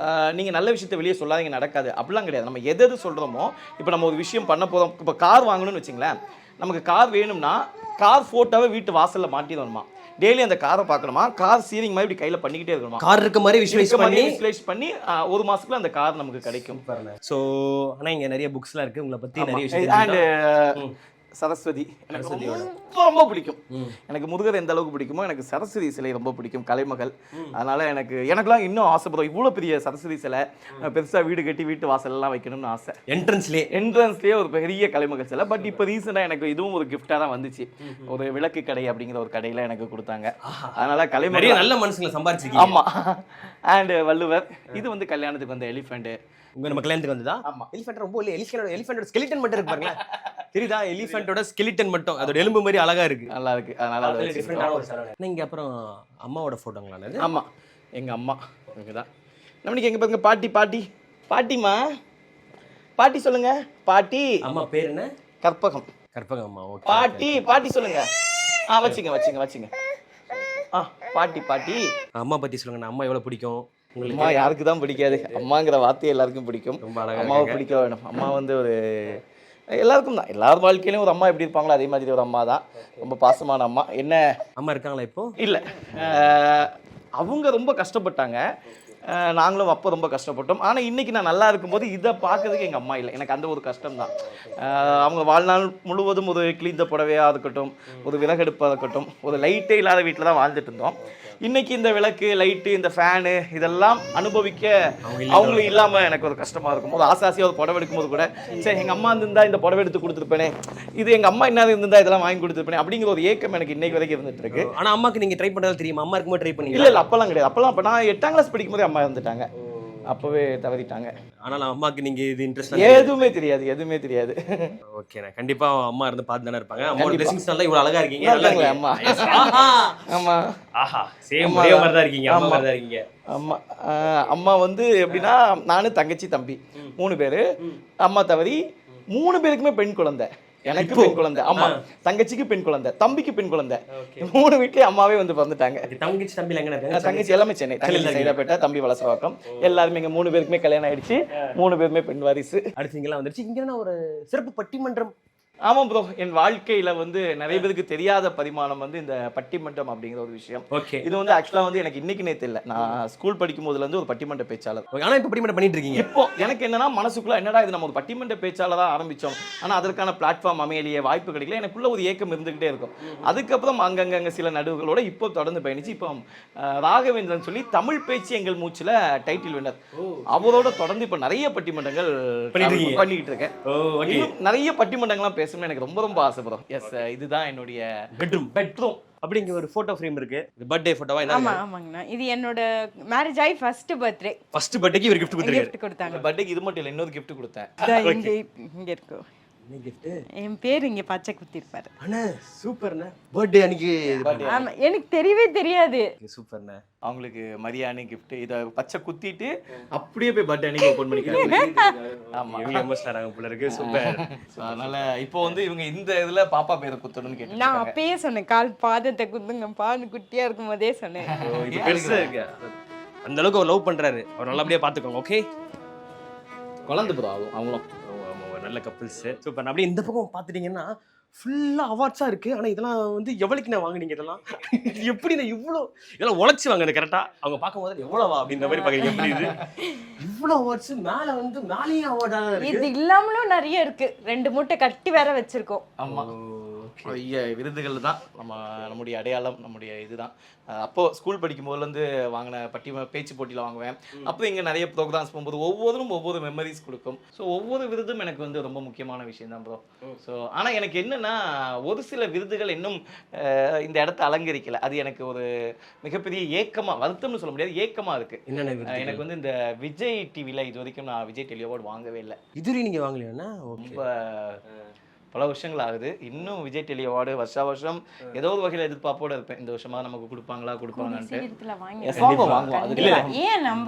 நீங்க நல்ல விஷயத்தை வெளியே சொல்லாதீங்க, நடக்காது. அப்படிலாம் கிடையாது. நம்ம எது சொல்றோமோ, இப்போ நம்ம ஒரு விஷயம் பண்ண போறோம். இப்போ கார் வாங்கணும்னு வச்சுங்களேன். நமக்கு கார் வேணும்னா கார் போட்டோவை வீட்டு வாசல்ல மாட்டிடணுமா, டெய்லி அந்த காரை பார்க்கணுமா, கார் சீரிங் மாதிரி இப்படி கையில பண்ணிக்கிட்டே இருக்கணுமா, கார் இருக்க மாதிரி விஷுவலைஸ் பண்ணி ஒரு மாசத்துல அந்த கார் நமக்கு கிடைக்கும். ஸோ ஆனால் இங்கே நிறைய புக்ஸ்லாம் இருக்கு, உங்களை பத்தி நிறைய விஷயம். அண்ட் சரஸ்வதி எனக்கு ரொம்ப பிடிக்கும். எனக்கு முருகர் எந்த அளவுக்கு பிடிக்குமோ எனக்கு சரஸ்வதி சிலை ரொம்ப பிடிக்கும், கலைமகள். அதனால எனக்குலாம் இன்னும் ஆசைப்படுறோம். இவ்வளோ பெரிய சரஸ்வதி சிலை பெருசா வீடு கட்டி வீட்டு வாசல்லாம் வைக்கணும்னு ஆசை. என்ட்ரன்ஸ்லேயே ஒரு பெரிய கலைமகள் சிலை. பட் இப்போ ரீசெண்டாக எனக்கு இதுவும் ஒரு கிஃப்டாக தான் வந்துச்சு. ஒரு விளக்கு கடை அப்படிங்கிற ஒரு கடையில் எனக்கு கொடுத்தாங்க. அதனால கலைமகள் நல்ல மனசுல சம்பாதிச்சிருக்கீங்க. ஆமா. அண்ட் வள்ளுவர் இது வந்து கல்யாணத்துக்கு வந்த எலிஃபெண்ட். நம்ம கல்யாணத்துக்கு வந்ததா? ஆமா. எலிஃபெண்ட் ரொம்ப இல்ல, எலிஃபெண்டோட ஸ்கெலிட்டன் மட்டும் இருக்கு பாருங்க. தெரியுதா? எலிஃபெண்டோட ஸ்கெலிட்டன் மட்டும், அதோட எலும்பு மாதிரி அழகா இருக்கு. நல்லா இருக்கு. அதனால டிஃபரெண்டான ஒரு சரவண. நீங்க அப்புறம் அம்மாவோட போட்டோங்களா? ஆமா, எங்க அம்மா இங்கதான். நம்மளுக்கு எங்க பாருங்க பாட்டி. பாட்டிமா, பாட்டி சொல்லுங்க. பாட்டி. அம்மா பேர் என்ன? கற்பகம். கற்பகம் அம்மா. ஓகே. பாட்டி சொல்லுங்க. வச்சுங்க. பாட்டி. அம்மா பத்தி சொல்லுங்க. அம்மா எவ்வளவு பிடிக்கும் உங்களுக்கு? அம்மா யாருக்கு தான் பிடிக்காது? அம்மாங்கிற வார்த்தை எல்லாருக்கும் பிடிக்கும். ரொம்ப அழகா. அம்மாவை பிடிக்க வேணும். அம்மா வந்து ஒரு எல்லாருக்கும் தான், எல்லார் வாழ்க்கையிலும் ஒரு அம்மா எப்படி இருப்பாங்களோ அதே மாதிரி ஒரு அம்மா தான். ரொம்ப பாசமான அம்மா. என்ன அம்மா இருக்காங்களா இப்போ? இல்லை, அவங்க ரொம்ப கஷ்டப்பட்டாங்க. நாங்களும் அப்போ ரொம்ப கஷ்டப்பட்டோம். ஆனால் இன்னைக்கு நான் நல்லா இருக்கும்போது இதை பார்க்கறதுக்கு எங்கள் அம்மா இல்லை. எனக்கு அந்த ஒரு கஷ்டம் தான். அவங்க வாழ்நாள் முழுவதும் ஒரு கிளீந்த புடவையாக இருக்கட்டும், ஒரு விறகடுப்பாக இருக்கட்டும், ஒரு லைட்டே இல்லாத வீட்டில் தான் வாழ்ந்துட்டு இருந்தோம். இன்னைக்கு இந்த விளக்கு லைட்டு இந்த ஃபேனு இதெல்லாம் அனுபவிக்க அவங்களும் இல்லாம எனக்கு ஒரு கஷ்டமா இருக்கும். ஒரு ஆசாசியா ஒரு புடவை எடுக்கும்போது கூட சரி எங்க அம்மா இருந்திருந்தா இந்த புடவை எடுத்து கொடுத்துருப்பேனே, இது எங்க அம்மா என்ன இருந்திருந்தா இதெல்லாம் வாங்கி கொடுத்துருப்பேனே அப்படிங்கிற ஒரு ஏக்கம் எனக்கு இன்னைக்கு வரைக்கும் இருந்துட்டு இருக்கு. ஆனா அம்மாக்கு நீங்க ட்ரை பண்றது தெரியுமா? அம்மா இருக்கும்போது ட்ரை பண்ணீங்க? இல்ல அப்பெல்லாம் கிடையாது. அப்பெல்லாம் அப்ப நான் 8ஆம் கிளாஸ் படிக்கும் போதே அம்மா இருந்துட்டாங்க, அப்பவே தவறிட்டாங்க. ஆனா அம்மாக்கு நீங்க இது இன்ட்ரெஸ்ட் எதுவுமே தெரியாது. ஓகேண்ணா, கண்டிப்பா அம்மா இருந்து பார்த்து தானே இருப்பாங்க. அம்மாவோட பிளெஸிங்ஸ்னால இவ்வளவு அழகா இருக்கீங்க. நல்லா நல்லாங்களே இருக்கீங்க. அம்மா. ஆமா ஆஹா, சேம் ஒரே மாதிரி தான் இருக்கீங்க. அம்மா மாதிரி தான் இருக்கீங்க. அம்மா அம்மா வந்து எப்படின்னா நானு தங்கச்சி தம்பி 3 பேரு. அம்மா தவறி 3 பேருக்குமே பெண் குழந்தை. எனக்கு பெண் குழந்தை, ஆமா, தங்கச்சிக்கு பெண் குழந்தை, தம்பிக்கு பெண் குழந்தை. 3 வீட்லயே அம்மாவே வந்து பிறந்துட்டாங்க. தங்கச்சி தம்பி எங்க இருக்காங்க? தங்கச்சி எல்லாமே சென்னை, தங்கச்சி சைதாப்பேட்டை, தம்பி வலசவாக்கம். எல்லாருமே எங்க 3 பேருக்குமே கல்யாணம் ஆயிடுச்சு. 3 பேருமே பெண் வாரிசு. அடுத்து இங்கெல்லாம் வந்துருச்சு. இங்க ஒரு சிறப்பு பட்டிமன்றம். ஆமா ப்ரோ, என் வாழ்க்கையில வந்து நிறைய பேருக்கு தெரியாத பரிமாணம் வந்து இந்த பட்டிமன்றம் அப்படிங்கிற ஒரு விஷயம். ஓகே, இது வந்து ஆக்சுவலா வந்து எனக்கு இன்னைக்கு நேத்து இல்ல, நான் ஸ்கூல் படிக்கும் போதுல இருந்து ஒரு பட்டிமன்ற பேச்சாளர். ஆனா இப்ப பட்டிமன்றம் பண்ணிட்டு இருக்கீங்க. இப்போ எனக்கு என்னன்னா மனசுக்குள்ள என்னடா இது நம்ம ஒரு பட்டிமன்ற பேச்சாளரா ஆரம்பிச்சோம், ஆனா அதற்கான பிளாட்ஃபார்ம் அமையலையே, வாய்ப்பு கிடைக்கல, எனக்குள்ள ஒரு ஏக்கம் இருந்துகிட்டே இருக்கும். அதுக்கப்புறம் அங்கங்க சில நடுவுகளோட இப்போ தொடர்ந்து பயணிச்சு இப்போ ராகவேந்திரன் சொல்லி தமிழ் பேச்சு எங்கள் மூச்சுல டைட்டில் வின்னர், அவரோட தொடர்ந்து இப்ப நிறைய பட்டிமன்றங்கள் பண்ணிட்டு இருக்கேன். இன்னும் நிறைய பட்டிமன்றங்கள்லாம் பேசணும்னு எனக்கு ரொம்ப ரொம்ப ஆசை ப்ரோ. எஸ், இதுதான் என்னுடைய பெட்ரூம். அப்படி இங்க ஒரு போட்டோ ஃப்ரேம் இருக்கு. இது பர்த்டே போட்டோவா? ஆமா ஆமாங்கண்ணா, இது என்னோட மேரேஜ் ஆகி ஃபர்ஸ்ட் பர்த்டே. ஃபர்ஸ்ட் பர்த்டேக்கு ஒரு gift கொடுத்திருக்காரு. gift கொடுத்தாங்க. பர்த்டேக்கு இது மட்டும் இல்ல, இன்னொரு gift கொடுத்தேன். இங்க இருக்கு. என்ன gift? என் பேர் இங்க பச்சை குத்தி இருப்பாரு. அண்ணா சூப்பர்ண்ணா. பர்த்டே அன்னைக்கு ஆமா, எனக்கு தெரியவே தெரியாது. சூப்பர்ண்ணா. அவங்களுக்கு மரியாதை gift. இத பச்சை குத்திட்டு அப்படியே போய் பர்த்டே அன்னைக்கு ஓபன் பண்ணிக்கிறாங்க. ஆமா, இவங்க எமோஷனல் ஆறாங்க போல இருக்கு. சூப்பர். அதனால இப்போ வந்து இவங்க இந்த இதுல பாப்பா பேரை குத்தணும்னு கேட்டாங்க. நான் அப்பயே சொன்னேன், கால் பாதத்தை குத்துங்க பான்னு குட்டியா இருக்கும் போதே சொன்னேன். இது பெருசா இருக்கு. அந்த அளவுக்கு அவர் லவ் பண்றாரு. அவர் நல்லபடியா பாத்துக்கோங்க. ஓகே, குழந்தை ப்ரோ அவங்களும் நல்ல கப்பிள்ஸ். சூப்பர். அப்படியே இந்த பக்கம் பாத்துட்டீங்கன்னா ஃபுல்லா அவார்ட்ஸா இருக்கு. ஆனா இதெல்லாம் வந்து எவ்வளவுக்கு நான் வாங்குனீங்க? இதெல்லாம் எப்படி நான் இவ்வளோ இதெல்லாம் உழைச்சி வாங்குறது கரெக்டா? அவங்க பார்க்கும்போது எவ்வளவா அப்படின்ற மாதிரி பாக்குறீங்க. எப்படி இது இவ்வளோ அவார்ட்ஸ் மேல வந்து மேலேயும் அவார்டா இருக்கு. இது இல்லாமலும் நிறைய இருக்கு. 2 மூட்டை கட்டி வேற வச்சிருக்கோம். ஆமா, விருதுகள் தான் நம்முடைய அடையாளம், நம்முடைய இதுதான். அப்போ ஸ்கூல் படிக்கும் போதுலேருந்து வாங்கின பேச்சு போட்டியில் வாங்குவேன். அப்போ இங்கே நிறைய ப்ரோக்ராம்ஸ் போகும்போது ஒவ்வொருவரும் ஒவ்வொரு மெமரிஸ் கொடுக்கும். ஸோ ஒவ்வொரு விருதும் எனக்கு வந்து ரொம்ப முக்கியமான விஷயம் தான் ப்ரோ. ஸோ ஆனால் எனக்கு என்னன்னா ஒரு சில விருதுகள் இன்னும் இந்த இடத்த அலங்கரிக்கல. அது எனக்கு ஒரு மிகப்பெரிய ஏக்கமாக, வருத்தம்னு சொல்ல முடியாது, ஏக்கமாக இருக்கு. எனக்கு வந்து இந்த விஜய் டிவியில் இது வரைக்கும் நான் விஜய் டெலி அவார்டு வாங்கவே இல்லை. இதுவரை நீங்கள் வாங்கலையா? ரொம்ப பல வருஷங்கள் ஆகுது. இன்னும் விஜய் டெலி அவார்டு வருஷம் ஏதோ ஒரு வகையில் எதிர்பார்ப்போட இருப்பேன். இந்த வருஷமா நமக்கு கொடுப்பாங்களான்ட்டு.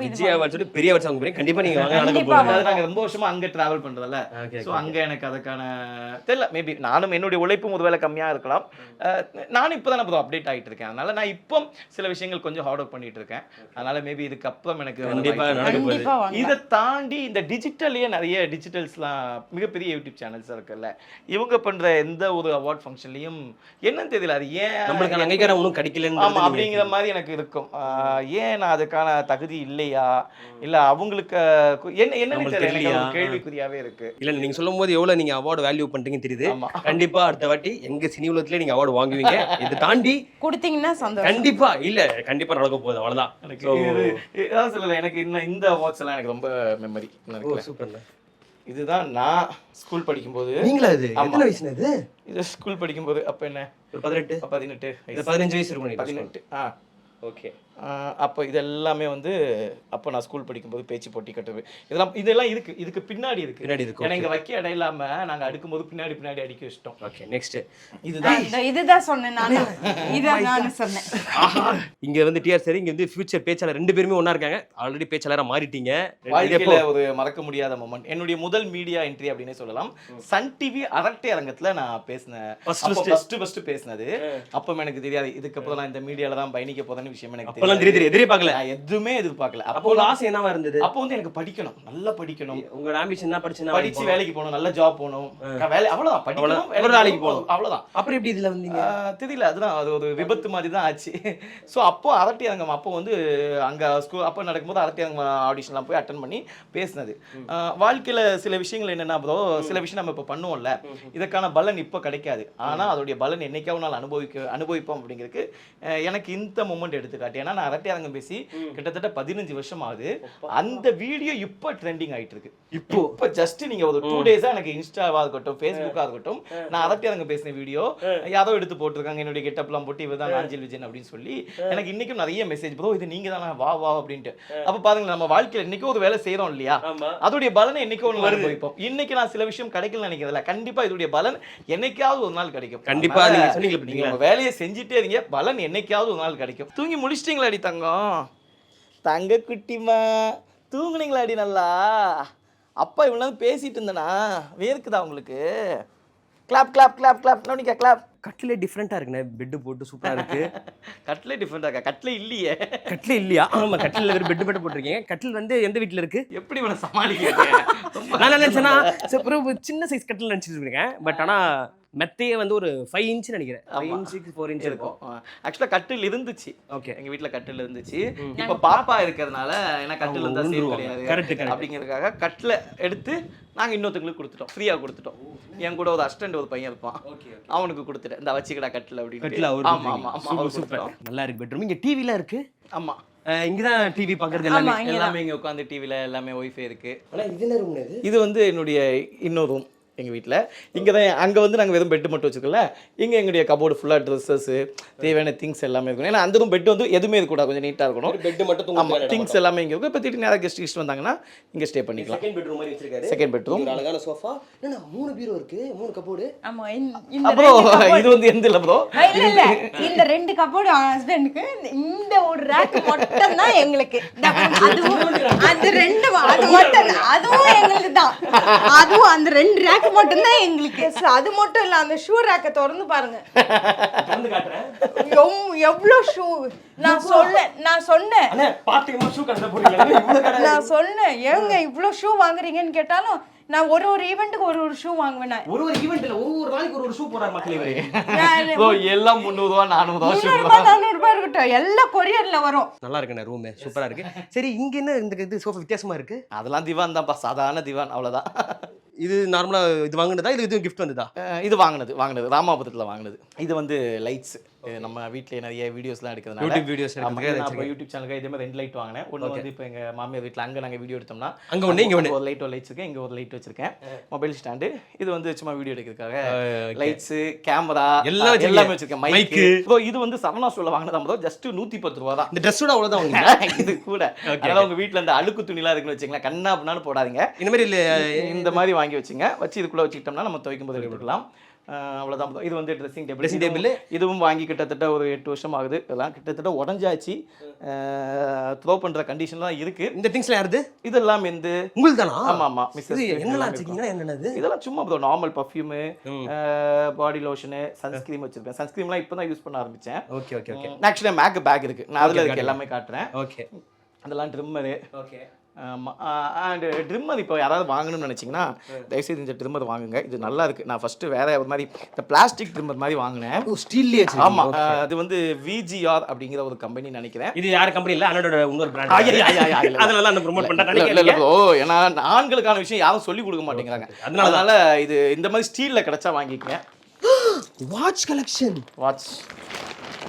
விஜய் அவார்ட் சொல்லி பெரிய அவார்ட்ஸ் வாங்க போறீங்க. கண்டிப்பா நீங்க வாங்க. நாங்க ரொம்ப வருஷமா அங்க டிராவல் பண்றதுல, சோ அங்க எனக்கு அதுக்கான தெரியல. மேபி நானும் என்னுடைய உழைப்பும் ஒருவேளை கம்மியா இருக்கலாம். நானும் இப்பதான் ப்ரோ அப்டேட் ஆகிட்டு இருக்கேன். அதனால நான் இப்போ சில விஷயங்கள் கொஞ்சம் ஹார்ட் ஒர்க் பண்ணிட்டு இருக்கேன். அதனால மேபி இதுக்கு அப்புறம் எனக்கு கண்டிப்பா இதை தாண்டி இந்த டிஜிட்டல்லயே நிறைய டிஜிட்டல்ஸ்லாம் மிகப்பெரிய யூடியூப் சேனல்ஸ் இருக்குல்ல, இவங்க பண்ற எந்த ஒரு அவார்ட் ஃபங்க்ஷன்லயும் என்னன்னு தெரியல, அது ஏன் நம்மளுக்கு அங்கீகாரம் ஒன்றும் கிடைக்கலன்னு அப்படிங்கிற மாதிரி எனக்கு இருக்கும். ஏன் நான் அதுக்கான தகுதி இல்லையா, இல்ல அவங்களுக்கு என்னன்னு தெரியல, கேள்விக்குறியாவே இருக்கு. இல்ல நீங்க சொல்லும் போது எவ்வளவு நீங்க அவார்டு வேல்யூ பண்றீங்கன்னு தெரியுது. கண்டிப்பா அடுத்த வாட்டி எங்க சினி உலகத்திலே நீங்க அவார்டு வாங்குவீங்க. இதை தாண்டி கொடுத்தீங்கன்னா சந்தோஷம். கண்டிப்பா இல்ல கண்டிப்பா நடக்க போகுது. அவ்வளவுதான். எனக்கு இந்த அவார்ட்ஸ் எல்லாம் எனக்கு ரொம்ப மெமரி. சூப்பர். இதுதான் நான் ஸ்கூல் படிக்கும்போது. நீங்களா? இது எத்தனை வயசுல? இது ஸ்கூல் படிக்கும்போது அப்ப என்ன, 18 15 வயசு இருக்கும். 18. ஓகே. அப்போ இதெல்லாமே வந்து அப்போ நான் ஸ்கூல் படிக்கும்போது பேச்சு போட்டி கட்டுறது இதெல்லாம் இதுக்கு பின்னாடி இருக்கு. ஏன்னா இங்க வைக்க இடம் இல்லாம நாங்க அடுக்கும்போது பின்னாடி அடிக்க வச்சிட்டோம். ஓகே, நெக்ஸ்ட் இதுதான் சொன்னேன் நானு. இதான் சொன்னேன். இங்க வந்து டிஆர் சார் இங்க வந்து ஃபியூச்சர் பேச்சாளர் 2 பேருமே ஒண்ணா இருக்காங்க. ஆல்ரெடி பேச்சாளரா மாறிட்டீங்க. வாழ்க்கையில ஒரு மறக்க முடியாத மொமெண்ட். என்னுடைய முதல் மீடியா என்ட்ரி அப்படின்னே சொல்லலாம். சன் டிவி அரட்டை அரங்கத்துல நான் பேசினேன். ஃபர்ஸ்ட் பேசினது. அப்போ எனக்கு தெரியாது இதுக்கப்புறம் நான் இந்த மீடியால தான் பயணிக்க போறேன்னு விஷயம் எனக்கு தெரியாது. அப்பெல்லாம் எதிர்பார்க்கல. நான் எதுவுமே எதிர்பார்க்கல. அப்போ ஒரு ஆசை என்னவா இருந்தது? அப்போ வந்து எனக்கு படிக்கணும், நல்லா படிக்கணும், உங்களோட ஆம்பிஷன் என்ன? படிச்சு வேலைக்கு போகணும், நல்ல ஜாப் போகணும், வேலை அவ்வளவுதான், படிக்கணும், வேலைக்கு போகணும், அவ்வளவுதான். அப்புறம் எப்படி இதுல வந்தீங்க? தெரியல, அதுதான் அது ஒரு விபத்து மாதிரி தான் ஆச்சு. ஸோ அப்போ அரட்டியரங்கம் அப்போ வந்து அங்கே ஸ்கூல் அப்போ நடக்கும்போது அரட்டியரங்கம் ஆடிஷன்லாம் போய் அட்டன் பண்ணி பேசினது. வாழ்க்கையில் சில விஷயங்கள் என்னென்னா ப்ரோ, சில விஷயம் நம்ம இப்போ பண்ணுவோம்ல, இதுக்கான பலன் இப்போ கிடைக்காது, ஆனால் அதோடைய பலன் என்னைக்காவது நாள் அனுபவிப்போம் அப்படிங்கிறதுக்கு எனக்கு இந்த மூமெண்ட் எடுத்துக்காட்டு. ஏன்னா நான் அரட்டியரங்கம் பேசி கிட்டத்தட்ட 15 வருஷம் ஆகுது. அந்த வீடியோ இப்போ ட்ரெண்டிங் ஆகிட்டு இருக்கு. இப்போ ஜஸ்ட் நீங்க ஒரு 2 டேஸா எனக்கு இன்ஸ்டாவா இருக்கட்டும், ஃபேஸ்புக்கா இருக்கட்டும், நான் அரட்டியரங்கம் பேசின வீடியோ யாரோ எடுத்து போட்டிருக்காங்க, என்னுடைய கெட்டப்லாம் போட்டு இவதான் ஆஞ்சல் விஜயன் அப்படின்னு சொல்லி எனக்கு இன்னைக்கும் நிறைய மெசேஜ், ப்ரோ இது நீங்க தானே, வா வா அப்படின்ட்டு. அப்ப பாருங்க, நம்ம வாழ்க்கையில இன்னைக்கும் ஒரு வேலை செய்யறோம் இல்லையா, அதோடைய பலனை என்னைக்கோ ஒன்று அனுபவிப்போம். இன்னைக்கு நான் சில விஷயம் கிடைக்கல நினைக்கிறதில்ல, கண்டிப்பா இதோடைய பலன் என்னைக்காவது ஒரு நாள் கிடைக்கும். கண்டிப்பா நீங்க உங்க வேலையை செஞ்சுட்டே இருங்க, பலன் என்னைக்காவது ஒரு நாள் கிடைக்கும். தூங்கி முடிச்சிட்டீங்களா அடி தங்கம்? தங்க குட்டிமா தூங்குனீங்களா அடி? நல்லா அப்பா இவ்வளோ பேசிட்டு இருந்தேனா, வேர்க்குதா உங்களுக்கு? கிளாப் கிளாப் கிளாப் கிளாப் நோனிக்கா கிளாப். கட்டிலே டிஃப்ரெண்டா இருக்குண்ணே, பெட்டு போட்டு சூப்பரா இருக்கு. கட்டிலே டிஃப்ரெண்டா இருக்கா? கட்டிலே இல்லையே. கட்டிலே இல்லையா? ஆமா, கட்டில ஒரு பெட்டு போட்டிருக்கீங்க. கட்டில் வந்து எந்த வீட்டுல இருக்கு? எப்படி இவனை சமாளிக்கிறீங்க? நான் நினைச்சேன்னா சின்ன சைஸ் கட்டில் நினைச்சிட்டு இருக்கேன். பட் ஆனா மெத்தையே வந்து ஒரு 5 இன்ச் நினைக்கிறேன். 5 இன்ச்சுக்கு 4 இன்ச் இருக்கும். ஆக்சுவலா கட்டில் இருந்துச்சு. ஓகே, எங்க வீட்ல கட்டில் இருந்துச்சு. இப்ப பாப்பா இருக்கிறதுனால ஏன்னா கட்டில் இருந்தா சேஃப் கிடையாது. கரெக்ட் அப்படிங்கிறதுக்காக கட்டில எடுத்து நாங்க இன்னொருத்தங்களுக்கு கொடுத்துட்டோம், ஃப்ரீயா கொடுத்துட்டோம். என் கூட ஒரு அசிஸ்டன்ட் ஒரு பையன் இருப்பான், அவனுக்கு கொடுத்துட்டேன், இந்த வச்சுக்கடா கட்டில் அப்படின்னு. ஆமா ஆமா, சூப்பர், நல்லா இருக்கு பெட்ரூம். இங்க டிவிலாம் இருக்கு. ஆமா, இங்கதான் டிவி பாக்குறது எல்லாமே இங்க உட்காந்து டிவில எல்லாமே ஒய்ஃபை இருக்கு. ஆனா இது என்ன ரூம்? இது வந்து என்னுடைய இன்னொரு ரூம் எங்கள் வீட்டில். இங்கே தான் அங்கே வந்து நாங்கள் வெறும் பெட்டு மட்டும் வச்சுக்கல, இங்கே எங்களுடைய கபோர்டு ஃபுல்லாக ட்ரெஸ்ஸஸ் தேவையான திங்ஸ் எல்லாமே இருக்கணும். ஏன்னா அந்த ரூம் பெட்டு வந்து எதுவுமே இருக்கக்கூடாது, கொஞ்சம் நீட்டாக இருக்கணும். பெட்டு மட்டும் ஆமாம், திங்ஸ் எல்லாமே இங்கே இருக்கும். இப்போ திடீர்னு நேராக கெஸ்ட் வந்தாங்கன்னா இங்கே ஸ்டே பண்ணிக்கலாம். செகண்ட் பெட்ரூம் மாதிரி வச்சிருக்காரு. செகண்ட் பெட்ரூம், அழகான சோஃபா. என்ன 3 பீரோ இருக்கு, 3 கபோர்டு. ஆமா, அப்புறம் இது வந்து எந்த இல்லை ப்ரோ, இல்ல இந்த 2 கபோர்டு ஹஸ்பண்டுக்கு, இந்த ஒரு ரேக் மட்டும் தான் எங்களுக்கு. அதுவும் அந்த 2 அது மட்டும், அதுவும் எங்களுக்கு தான். அதுவும் அந்த 2 ரேக் மட்டும் தான் எங்களுக்கு. அது மட்டும் இல்ல, அந்த ஷூ ரேக்க திறந்து பாருங்க, வந்து காட்டுறேன். எவ்வளவு ஷூ. நான் சொன்னேன் அண்ணே பாத்தீங்கன்னா ஷூ கட்ட போறீங்க. நான் சொன்னேன், ஏங்க இவ்வளவு ஷூ வாங்குறீங்கன்னு கேட்டாலும் நான் ஒரு ஈவென்ட்டுக்கு ஒரு ஷூ வாங்குவேன். ஒரு ஈவென்ட்ல ஒரு நாளைக்கு ஒரு ஷூ போறாரு மக்களே. எல்லாம் 300 ரூபா 400 ரூபா இருக்கட்டும், எல்லாம் கொரியர்ல வரும். நல்லா இருக்குண்ணே, ரூம் சூப்பரா இருக்கு. சரி, இங்க என்ன இந்த சோஃபா வித்தியாசமா இருக்கு? அதெல்லாம் திவான் தான்ப்பா, சாதாரண திவான், அவ்வளவுதான். இது நார்மலா இது வாங்குனதா, இது கிஃப்ட் வந்ததா? இது வாங்கினது ராமாபுரத்தில் வாங்கினது. இது வந்து லைட்ஸ், நம்ம வீட்டில் நிறைய வீடியோஸ்லாம் எடுக்கிறதுனால யூடியூப் வீடியோஸ் யூடியூப் சேனலுக்கு இதே மாதிரி 2 லைட் வாங்கினேன். ஒன்று வந்து இப்போ எங்கள் மாமியார் வீட்டில் அங்கே நாங்கள் வீடியோ எடுத்தோம்னா அங்கே ஒன்று, இங்கே ஒன்று, ஒரு லைட்ஸ் இருக்கேன், இங்கே ஒரு லைட் வச்சிருக்கேன். மொபைல் ஸ்டாண்டு, இது வந்து சும்மா வீடியோ எடுக்கிறதுக்காக லைட்ஸு, கேமரா எல்லாமே வச்சிருக்கேன். மைக்கு. இது வந்து சரவணா ஸ்டோர்ல வாங்கினதா ப்ரோ, ஜஸ்ட் 110 ரூபா தான். இந்த ட்ரெஸ்ஸோட அவ்வளோதான் வாங்க. இது கூட அதனால உங்க வீட்டில் இந்த அழுக்கு துணிலாம் இருக்குன்னு வச்சுங்களேன், கண்ணா அப்படின்னாலும் போடாதீங்க. இந்த மாதிரி இல்லை, இந்த மாதிரி வாங்கி வச்சுங்க, வச்சு இதுக்குள்ளே வச்சுக்கிட்டோம்னா நம்ம துவைக்கும் போது எடுத்துக்கலாம். அவ்வளோதான். இது வந்து ட்ரெஸ்ஸிங் டேபிள். இதுவும் வாங்கி கிட்டத்தட்ட ஒரு 8 வருஷம் ஆகுது. இதெல்லாம் கிட்டத்தட்ட உடஞ்சாச்சு, த்ரோ பண்ற கண்டிஷன் தான் இருக்கு. இந்த திங்ஸ்லாம் யாருது? இதெல்லாம் வந்து உங்களுக்கு தானா? ஆமா ஆமா, மிஸ்ஸஸ். என்னலாம் வச்சிருக்கீங்க? என்னது இதெல்லாம்? சும்மா bro, normal perfume, body lotion, sunscreen வச்சிருக்கேன். சன்ஸ்கிரீம்லாம் இப்போ தான் யூஸ் பண்ண ஆரம்பிச்சேன். Okay okay okay. Actually make pack இருக்கு, நான் அதில் இருக்கு எல்லாமே காட்டுறேன். ஓகே, அதெல்லாம் ட்ரிம்மரு. ஓகே. அண்ட் ட்ரிம்மர் இப்போ யாராவது வாங்கணும்னு நினச்சிங்கன்னா தயவுசெய்து இந்த ட்ரிம்மர் வாங்குங்க, இது நல்லா இருக்குது. நான் ஃபஸ்ட்டு வேற ஒரு மாதிரி இந்த பிளாஸ்டிக் ட்ரிம்மர் மாதிரி வாங்கினேன். ஸ்டீல்லே? ஆமாம், அது வந்து VGR அப்படிங்கிற ஒரு கம்பெனி நினைக்கிறேன். இது யார் கம்பெனி இல்லை, அண்ணனோட இன்னொரு பிராண்ட். அதனால நான் ப்ரோமோட் பண்ணுறேன். ஏன்னா ஆண்களுக்கான விஷயம் யாரும் சொல்லிக் கொடுக்க மாட்டேங்கிறாங்க, அதனால இது இந்த மாதிரி ஸ்டீலில் கிடச்சா வாங்கிக்கங்க. Watch collection.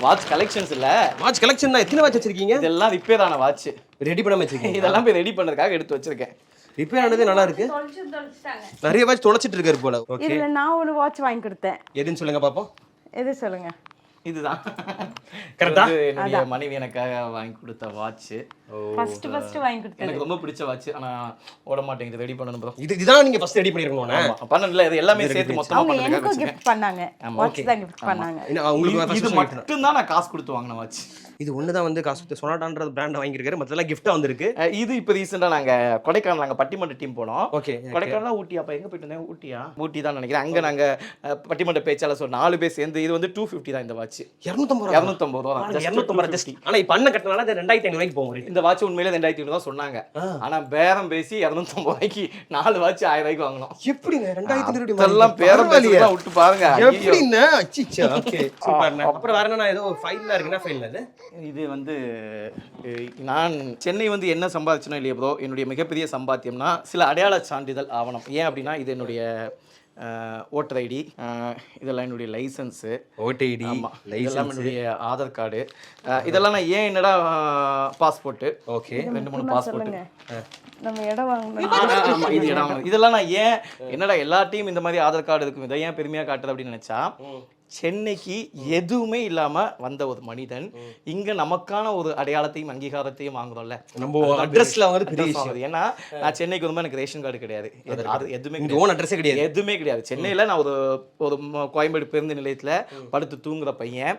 வாட்ச் கலெக்ஷன்ஸ் இல்ல, வாட்ச் கலெக்ஷன் தான். எத்தனை வாட்ச் வச்சிருக்கீங்க? இதெல்லாம் ரிப்பேர் ஆன வாட்ச், ரெடி பண்ணாம வச்சிருக்கீங்க. இதெல்லாம் போய் ரெடி பண்றதுக்காக எடுத்து வச்சிருக்கேன். ரிப்பேர் ஆனது நல்லா இருக்கு. நிறைய வாட்ச் தொலைச்சிட்டு இருக்காரு போல. ஓகே, இதுல நான் ஒரு வாட்ச் வாங்கி கொடுத்தேன். எதுன்னு சொல்லுங்க பாப்போம். எது சொல்லுங்க? இதுதான் கரெக்ட்டா? என்னுடைய மனைவி எனக்காக வாங்கி கொடுத்த வாட்ச். ஃபர்ஸ்ட் வாங்கி கொடுத்தது. எனக்கு ரொம்ப பிடிச்ச வாட்ச். ஆனா ஓட மாட்டேங்குது, ரெடி பண்ணணும் ப்ரோ. இதுதான் நீங்க ஃபர்ஸ்ட் ரெடி பண்ணிருக்கணும். பண்ணல, இது எல்லாமே சேர்த்து மொத்தமா அவங்க பண்ணதுக்காக எனக்கும் வச்சிருக்கேன். gift பண்ணாங்க. வாட்ச் தான் gift பண்ணாங்க. உங்களுக்கு இது மட்டும் தான் நான் காசு கொடுத்து வாங்கின வாட்ச். இது ஒண்ணுதான் வந்து காசு சொனாட்டான்ற பிராண்ட் வாங்கியிருக்காரு, மத்ததெல்லாம் கிஃப்டா வந்திருக்கு. இது இப்போ ரீசெண்டா நாங்க கொடைக்கானல், நாங்க பட்டிமன்ற டீம் போனோம். ஓகே. கொடைக்கானல் ஊட்டி, அப்ப எங்க போயிட்டு இருந்தேன்? ஊட்டி தான் நினைக்கிறேன். அங்க நாங்க பட்டிமன்ற பேச்சாளர் 4 பேர் சேர்ந்து, இது வந்து 250 தான் இந்த வாட்ச். 250 ரூபா தான். 250 ஜஸ்ட். ஆனா இப்ப பண்ண கட்டனால அது 2500 ரூபாய்க்கு போகும். இந்த வாட்ச் உண்மையிலே 2500 தான் சொன்னாங்க. ஆனா பேரம் பேசி 250 ரூபாய்க்கு 4 வாட்ச் 1000 ரூபாய்க்கு வாங்கணும். எப்படிங்க 2500 இதெல்லாம் பேரம் பேசி விட்டு பாருங்க. எப்படிங்க? அச்சிச்சா. ஓகே சூப்பர்ண்ணா. அப்புறம் வேற என்ன ஏதோ ஃபைல்ல இருக்குன்னா ஃபைல்ல அது. இது வந்து நான் சென்னை வந்து என்ன சம்பாதிச்சனோ இல்லையா ப்ரோ, என்னுடைய மிகப்பெரிய சம்பாத்தியம்னா சில அடையாள சான்றிதழ் ஆவணம். ஏன் அப்படின்னா இது என்னுடைய ஓட்டர் ஐடி, இதெல்லாம் என்னுடைய லைசன்ஸு, ஓடிடி, இதெல்லாம் என்னுடைய ஆதார் கார்டு, இதெல்லாம் நான் ஏன் என்னடா பாஸ்போர்ட்டு. ஓகே. 2-3 பாஸ்போர்ட். நம்ம இடம் வாங்கணும். இது இடம் இதெல்லாம் நான் ஏன் என்னடா எல்லா டீம் இந்த மாதிரி ஆதார் கார்டு இருக்கும், இதை ஏன் பெருமையா காட்டுது அப்படின்னு நினைச்சா, சென்னைக்கு எதுவுமே இல்லாம வந்த ஒரு மனிதன் இங்க நமக்கான ஒரு அடையாளத்தையும் அங்கீகாரத்தையும் வாங்குறோம்ல. நம்ம அட்ரஸ்ல வந்து பெரிய விஷயம். ஏன்னா நான் சென்னைக்கு வந்து எனக்கு ரேஷன் கார்டு கிடையாது, எதுவுமே ஓன் அட்ரஸே கிடையாது, எதுவுமே கிடையாது. சென்னையில நான் ஒரு கோயம்பேடு பேருந்து நிலையத்துல படுத்து தூங்குற பையன்,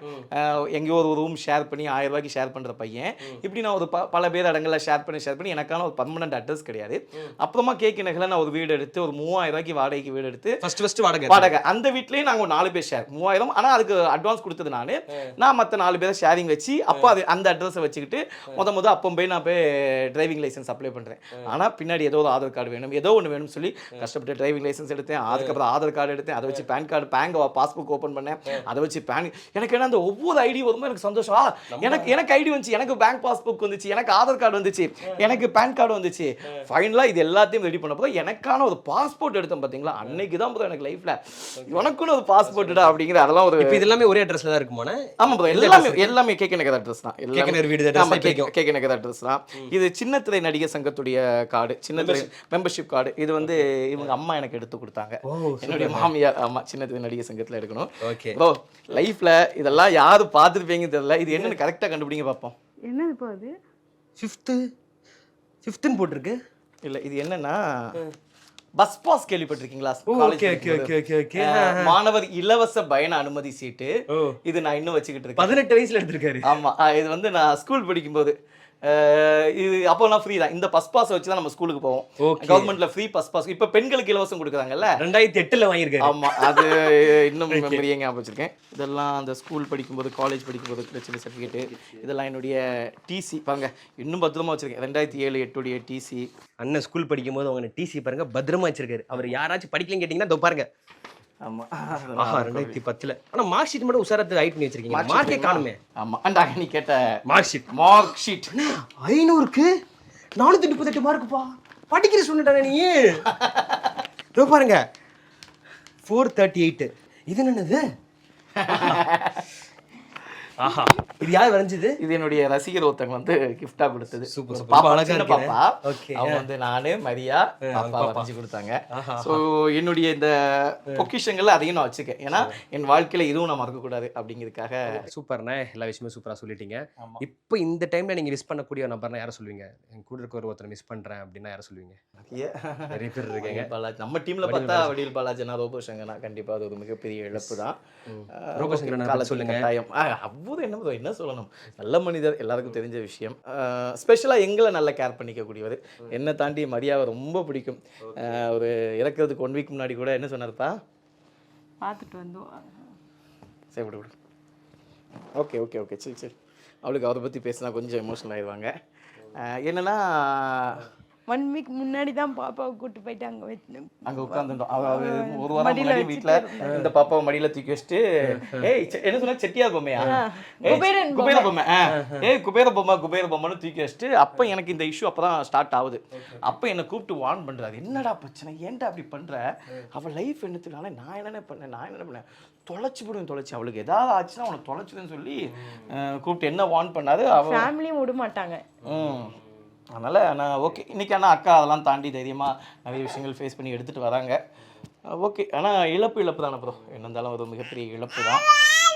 எங்கேயோ ஒரு ரூம் ஷேர் பண்ணி 1000 ரூபாய்க்கு ஷேர் பண்ற பையன், இப்படி நான் ஒரு பல பேர் இடங்கள்ல ஷேர் பண்ணி எனக்கான ஒரு பர்மனன்ட் அட்ரஸ் கிடையாது. அப்புறமா கேக்கு நகர்ல நான் ஒரு வீடு எடுத்து ஒரு 3000 ரூபாய்க்கு வாடகைக்கு வீடு எடுத்து ஃபர்ஸ்ட் வாடகை அந்த வீட்லயே நாங்க ஒரு 4 பேர் ஷேர் 3000. ஆனா அதுக்கு அட்வான்ஸ் கொடுத்தது நான் மத்த 4 பேரை ஷேரிங் வச்சு அப்போ அது அந்த அட்ரஸை வச்சுக்கிட்டு முத அப்போ போய் நான் போய் டிரைவிங் லைசன்ஸ் அப்ளை பண்றேன். ஆனா பின்னாடி ஏதோ ஒரு ஆதார் கார்டு வேணும், ஏதோ ஒன்று வேணும்னு சொல்லி கஷ்டப்பட்டு டிரைவிங் லைசன்ஸ் எடுத்தேன். அதுக்கப்புறம் ஆதார் கார்டு எடுத்தேன், அதை வச்சு பேன் கார்டு பாஸ்புக் ஓப்பன் பண்ணேன், அதை வச்சு எனக்கு என்ன அந்த ஒவ்வொரு ஐடி வரும்போது எனக்கு சந்தோஷம். எனக்கு ஐடி வந்துச்சு, எனக்கு பேங்க் பாஸ்புக் வந்துச்சு, எனக்கு ஆதார் கார்டு வந்துச்சு, எனக்கு பேன் கார்டு வந்துச்சு. ஃபைனலா இது எல்லாத்தையும் ரெடி பண்ண போது எனக்கான ஒரு பாஸ்போர்ட் எடுத்தேன். பாத்தீங்களா, அன்னைக்கு தான் எனக்கு லைஃப்ல உனக்குன்னு ஒரு பாஸ்போர்ட்டா அப்படிங்கிற அதெல்லாம் ஒரு. இப்போ இதெல்லாம் ஒரே அட்ரஸ்ல தான் இருக்குமா? ஆமா ப்ரோ, எல்லாமே கேக்க நகர் அட்ரஸ் தான். கேக்க நகர் அட்ரஸ் தான். இது சின்னத்திரை நடிகர் சங்கத்துடைய கார்டு, சின்னத்திரை மெம்பர்ஷிப் கார்டு. இது வந்து இவங்க அம்மா எனக்கு எடுத்து கொடுத்தாங்க, என்னுடைய மாமியார். ஆமா, சின்னத்திரை நடிகர் சங்கத்துல எடுக்கணும். ப்ரோ லைஃப்ல இதெல்லாம் யாரு பார்த்துருப்பீங்கன்னு தெரியல. இது என்னன்னு கரெக்டா கண்டுபிடிங்க பார்ப்போம். என்னது இப்போ அது? 5th போட்டிருக்கு. இல்ல, இது என்னன்னா பஸ் பாஸ் கேள்விப்பட்டிருக்கீங்களா? மாணவர் இலவச பயண அனுமதி சீட்டு. இது நான் இன்னும் வச்சுக்கிட்டு இருக்கேன். 18 வயசுல எடுத்திருக்காரு. ஆமா, இது வந்து நான் ஸ்கூல் படிக்கும்போது இது அப்போ நான் ஃப்ரீ தான். இந்த பஸ் பாஸ் வச்சு தான் நம்ம ஸ்கூலுக்கு போவோம். கவர்மெண்ட்ல ஃப்ரீ பஸ் பாஸ். இப்ப பெண்களுக்கு இலவசம் கொடுக்குறாங்கல்ல, 2008ல வாங்கியிருக்காரு. ஆமா, அது இன்னும் மெமரியா ஞாபகம் வச்சிருக்கேன். இதெல்லாம் அந்த ஸ்கூல் படிக்கும்போது, காலேஜ் படிக்கும்போது கிடைச்ச சர்டிஃபிகேட். இதெல்லாம் என்னுடைய டிசி பாருங்க, இன்னும் பத்திரமா வச்சிருக்கேன். 2007-08 உடைய டிசி. அண்ணன் ஸ்கூல் படிக்கும்போது அவங்க டிசி பாருங்க பத்திரமா வச்சிருக்காரு. அவர் யாராச்சும் படிக்கலன்னு கேட்டீங்கன்னா இதோ பாருங்க. ஆமா, 2010ல. ஆனா மார்க் ஷீட் மட்டும் உசாரத்து ஹைட் பண்ணி வச்சிருக்கீங்க. மார்க்கே காணுமே. ஆமா, அண்டாக நீ கேட்ட மார்க் ஷீட் 500க்கு 438 மார்க்குப்பா. படிக்கிற ஸ்டூடெண்ட் நீ. இதோ பாருங்க 438. இது என்னது? ஆஹா, இது யார் வரைஞ்சது? இது என்னுடைய ரசிகர் ஒருத்தங்க வந்து கிஃப்டா கொடுத்தது. பாப்பா பாப்பா. அவங்க வந்து நானு மரியா பாப்பா வரைஞ்சு கொடுத்தாங்க. சோ என்னுடைய இந்த பொக்கிஷங்கள்ல அதையும் நான் வச்சுக்கேன். ஏன்னா என் வாழ்க்கையில இதுவும் நான் மறக்க கூடாது அப்படிங்கிறதுக்காக. சூப்பர்ண்ணே, எல்லா விஷயமும் சூப்பரா சொல்லிட்டீங்க. இப்போ இந்த டைம்ல நீங்க மிஸ் பண்ணக்கூடிய நபர்னா யாரை சொல்லுவீங்க? என் கூட இருக்க ஒருத்தர் மிஸ் பண்றேன் அப்படின்னா யாரை சொல்லுவீங்க? நிறைய பேர் இருக்கீங்க. பாலாஜி நம்ம டீம்ல பார்த்தா வடிவேல் பாலாஜினா ரோபோ சங்கனா கண்டிப்பா அது ஒரு மிகப்பெரிய இழப்பு தான். ரோபோ சங்கனா சொல்லுங்க. என்ன சொல்லணும், நல்ல மனிதர், எல்லாருக்கும் தெரிஞ்ச விஷயம். ஸ்பெஷலாக எங்களை நல்லா கேர் பண்ணிக்கக்கூடியவர். என்னை தாண்டி மரியாதை ரொம்ப பிடிக்கும். ஒரு இறக்கிறதுக்கு 1 வீக் முன்னாடி கூட என்ன சொன்னார்ப்பா, பார்த்துட்டு வந்தோம். சரி விடு. ஓகே சரி. அவளுக்கு அவரை பற்றி பேசினா கொஞ்சம் எமோஷனல் ஆயிடுவாங்க. என்னன்னா 1 வீக் முன்னாடி தான் பாப்பாவை கூட்டு போயிட்டு அங்க உட்காந்துட்டோம். ஒரு வாரம் முன்னாடி வீட்டுல இந்த பாப்பாவை மடியில தூக்கி வச்சுட்டு, என்ன சொன்னா, செட்டியார் பொம்மையா, குபேர பொம்மை, குபேர பொம்மைன்னு தூக்கி வச்சுட்டு, அப்ப எனக்கு இந்த இஷ்யூ அப்பதான் ஸ்டார்ட் ஆகுது. அப்ப என்ன கூப்பிட்டு வார்ன் பண்றாரு, என்னடா பிரச்சனை, ஏன்டா அப்படி பண்ற, அவள் லைஃப் என்னத்துக்கான நான் என்ன பண்ணேன், தொலைச்சு அவளுக்கு ஏதாவது ஆச்சுன்னா அவனை தொலைச்சுதுன்னு சொல்லி கூப்பிட்டு என்ன வார்ன் பண்ணாரு. அவ ஃபேமிலியும் விட மாட்டாங்க. அதனால் நான் ஓகே, இன்றைக்கி ஆனால் அக்கா அதெல்லாம் தாண்டி தைரியமாக நிறைய விஷயங்கள் ஃபேஸ் பண்ணி எடுத்துகிட்டு வராங்க. ஓகே, ஆனால் இழப்பு தானே ப்ரோ, என்ன இருந்தாலும் ஒரு மிகப்பெரிய இழப்பு தான்.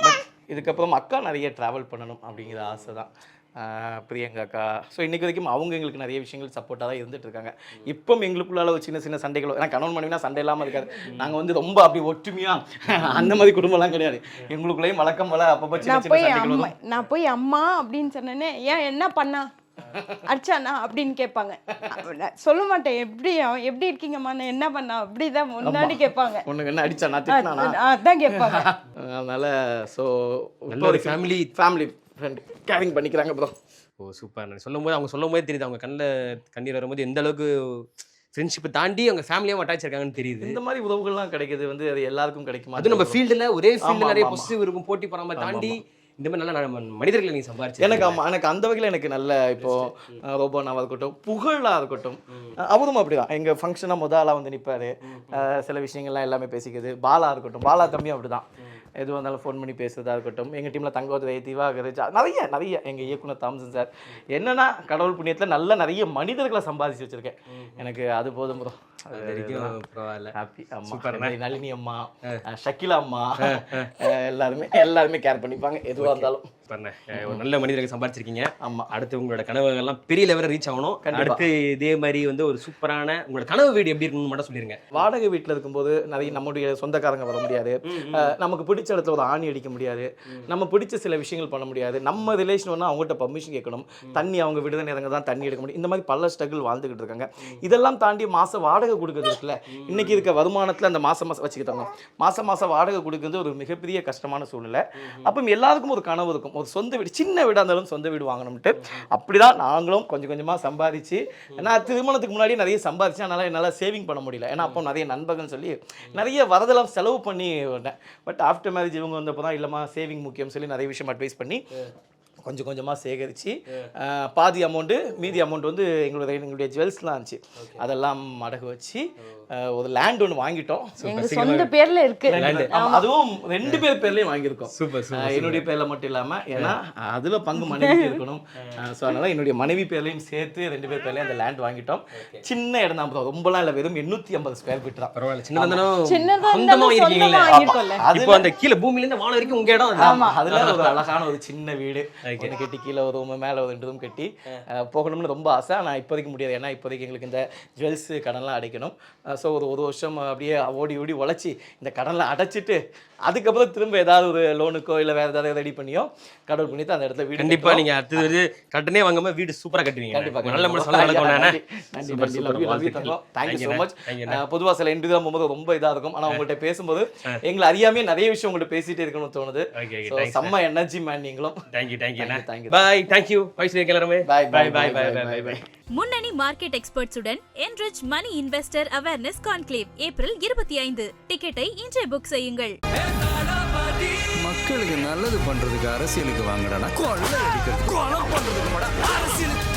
பட் இதுக்கப்புறம் அக்கா நிறைய ட்ராவல் பண்ணணும் அப்படிங்கிற ஆசை தான். பிரியங்காக்கா. ஸோ இன்றைக்கி வரைக்கும் அவங்க எங்களுக்கு நிறைய விஷயங்கள் சப்போர்ட்டாக தான் இருந்துட்டு இருக்காங்க. இப்போ எங்களுக்குள்ளால ஒரு சின்ன சின்ன சண்டைகளோ, ஏன்னா கணவன் மனைவினா சண்டை இல்லாமல் இருக்காது. நாங்கள் வந்து ரொம்ப அப்படி ஒற்றுமையாக அந்த மாதிரி குடும்பம்லாம் கிடையாது. எங்களுக்குள்ளேயும் வழக்கம் போல அப்பப்போ சின்ன சின்ன சண்டைகள் வரும். நான் போய் அம்மா அப்படின்னு சொன்னேனே, ஏன் என்ன பண்ணா அடிச்சானா அப்படின்னு கேட்பாங்க. சொல்ல மாட்டேன், எப்படி இருக்கீங்கம்மா, நான் என்ன பண்ணா அப்படிதான் முன்னாடி கேட்பாங்க. உனக்கு என்ன அடிச்சா நான் திட்டினானா அதான் கேட்பாங்க. அதனால ஸோ நல்ல ஒரு ஃபேமிலி ஃப்ரெண்ட் கேரிங் பண்ணிக்கிறாங்க ப்ரோ. ஓ சூப்பர். அவங்க சொல்லும் போது தெரியுது அவங்க கண்ணீர் வரும்போது எந்த அளவுக்கு ஃப்ரெண்ட்ஷிப்பை தாண்டி அவங்க ஃபேமிலியாக அட்டாச் இருக்காங்கன்னு தெரியுது. இந்த மாதிரி உறவுகள்லாம் கிடைக்குது வந்து அது எல்லாருக்கும் கிடைக்குமா? அது நம்ம ஃபீல்டில் ஒரே ஃபீல்டில் நிறைய பொசிட்டிவ் இருக்கும், போட்டி பொறாம தாண்டி இந்த மாதிரி நல்ல மனிதர்களை நீங்கள் சம்பாரிச்சு எனக்கு அந்த வகையில் எனக்கு நல்ல இப்போ ரோபோனாவாக இருக்கட்டும், புகழாக இருக்கட்டும், அவரும் அப்படிதான். எங்கள் ஃபங்க்ஷனாக முதலாக வந்து நிற்பாரு, சில விஷயங்கள்லாம் எல்லாமே பேசிக்கிறது. பாலா இருக்கட்டும், பாலா தம்பியும் அப்படிதான். எதுவாக இருந்தாலும் ஃபோன் பண்ணி பேசுறதா இருக்கட்டும். எங்கள் டீமில் தங்கோதரை, திவாகர், நிறைய எங்கள் இயக்குனர் தாம்சன் சார். என்னன்னா கடவுள் புண்ணியத்தில் நிறைய மனிதர்களை சம்பாதிச்சு வச்சிருக்கேன். எனக்கு அது போதும் ப்ரோ. பரவாயில்ல, ஹாப்பி. அம்மா நளினி அம்மா, ஷக்கிலா அம்மா, எல்லாருமே கேர் பண்ணிப்பாங்க எதுவாக இருந்தாலும். ஒரு நல்ல மனிதர்கள் சம்பாதிச்சிருக்கீங்க. ஆமா, அடுத்து உங்களோட கனவுகள்லாம் பெரிய லெவலில் ரீச் ஆகணும். அடுத்து இதே மாதிரி வந்து ஒரு சூப்பரான உங்களோட கனவு வீடு எப்படி இருக்குன்னு மட்டும் சொல்லிருங்க. வாடகை வீட்டில் இருக்கும்போது நிறைய நம்முடைய சொந்தக்காரங்க வர முடியாது, நமக்கு பிடிச்ச இடத்துல ஒரு ஆணி அடிக்க முடியாது, நம்ம பிடிச்ச சில விஷயங்கள் பண்ண முடியாது, நம்ம ரிலேஷன் ஒன்று அவங்ககிட்ட பர்மிஷன் கேட்கணும், தண்ணி அவங்க விடுதலை நேரங்க தான் தண்ணி எடுக்க முடியும். இந்த மாதிரி பல ஸ்ட்ரகிள் வாழ்ந்துகிட்டு இருக்காங்க. இதெல்லாம் தாண்டி மாதம் வாடகை கொடுக்குறது இருக்குல்ல, இன்னைக்கு இருக்க வருமானத்தில் அந்த மாதம் வச்சுக்கிட்டாங்க, மாதம் வாடகை கொடுக்குறது ஒரு மிகப்பெரிய கஷ்டமான சூழ்நிலை. அப்போ எல்லாருக்கும் ஒரு கனவு இருக்கும், ஒரு சொந்த வீடு, சின்ன வீடாக இருந்தாலும் சொந்த வீடு வாங்கணும்ட்டு. அப்படிதான் நாங்களும் கொஞ்சம் கொஞ்சமாக சம்பாதிச்சு, நான் திருமணத்துக்கு முன்னாடி நிறைய சம்பாதிச்சேன், அதனால் என்னால் சேவிங் பண்ண முடியல. ஏன்னா அப்போ நிறைய நண்பர்கள் சொல்லி நிறைய வரதெல்லாம் செலவு பண்ணி வந்தேன். பட் ஆஃப்டர் மேரேஜ் இவங்க வந்தப்போ தான் இல்லைம்மா சேவிங் முக்கியம் சொல்லி நிறைய விஷயம் அட்வைஸ் பண்ணி கொஞ்சம் கொஞ்சமாக சேகரித்து பாதி அமௌண்ட்டு, மீதி அமௌண்ட் வந்து எங்களுடைய ஜுவல்ஸ்லாம் இருந்துச்சு, அதெல்லாம் அடகு வச்சு ஒரு லேண்ட் ஒன்று வாங்கிட்டோம். சொந்த பேர்ல இருக்கு, அதுவும் 2 பேர் பேர்லயும் வாங்கியிருக்கோம். என்னுடைய பேர்ல மட்டும் இல்லாம, ஏன்னா அதுல பங்கு மனைவி இருக்கணும். ஸோ அதனால என்னுடைய மனைவி பேர்லையும் சேர்த்து 2 பேர் பேர்லயும் அந்த லேண்ட் வாங்கிட்டோம். சின்ன இடம் தான், ரொம்பலாம் இல்லை, வெறும் 850 ஸ்கொயர் ஃபீட் தான். பரவாயில்ல, இப்போ அந்த கீழே பூமியில இருந்து வாழ வரைக்கும் உங்க இடம். அதுல ஒரு அழகான ஒரு சின்ன வீடு ஒன்று கட்டி, கீழே ஒரு ரூம், மேலே ஒரு 2 ரூம் கட்டி போகணும்னு ரொம்ப ஆசை. ஆனால் இப்போதைக்கு முடியாது, ஏன்னா இப்போதைக்கு எங்களுக்கு இந்த ஜுவல்ஸ் கடன்லாம் அடைக்கணும். ஸோ ஒரு வருஷம் அப்படியே ஓடி உழைச்சி இந்த கடனில் அடைச்சிட்டு அதுக்கப்புறம் திரும்ப ஏதாவது ஒரு லோனுக்கோ இல்லை வேறு ஏதாவது ரெடி பண்ணியோ கடவுள் பண்ணிட்டு அந்த இடத்துல வீடு. கண்டிப்பாக நீங்கள் அடுத்தது கடனே வாங்காம வீடு சூப்பராக கட்டுவீங்க. கண்டிப்பாக நல்ல தேங்க்யூ ஸோ மச். பொதுவாக சில இன்டர்வியூ போகும்போது ரொம்ப இதாக இருக்கும், ஆனால் உங்கள்கிட்ட பேசும்போது எங்களை அறியாமே நிறைய விஷயம் உங்கள்கிட்ட பேசிட்டே இருக்கணும்னு தோணுது. செம்ம எனர்ஜி மேன் நீங்களும். தேங்க்யூ. முன்னணி market எக்ஸ்பர்ட்ஸுடன் enrich money investor awareness conclave April 25. டிக்கெட்டை இன்றே புக் செய்யுங்கள். மக்களுக்கு நல்லது பண்றதுக்கு அரசியலுக்கு வாங்கடா, கொள்ளை அடிக்கிறது, கொலை பண்றதுக்கு அரசியலுக்கு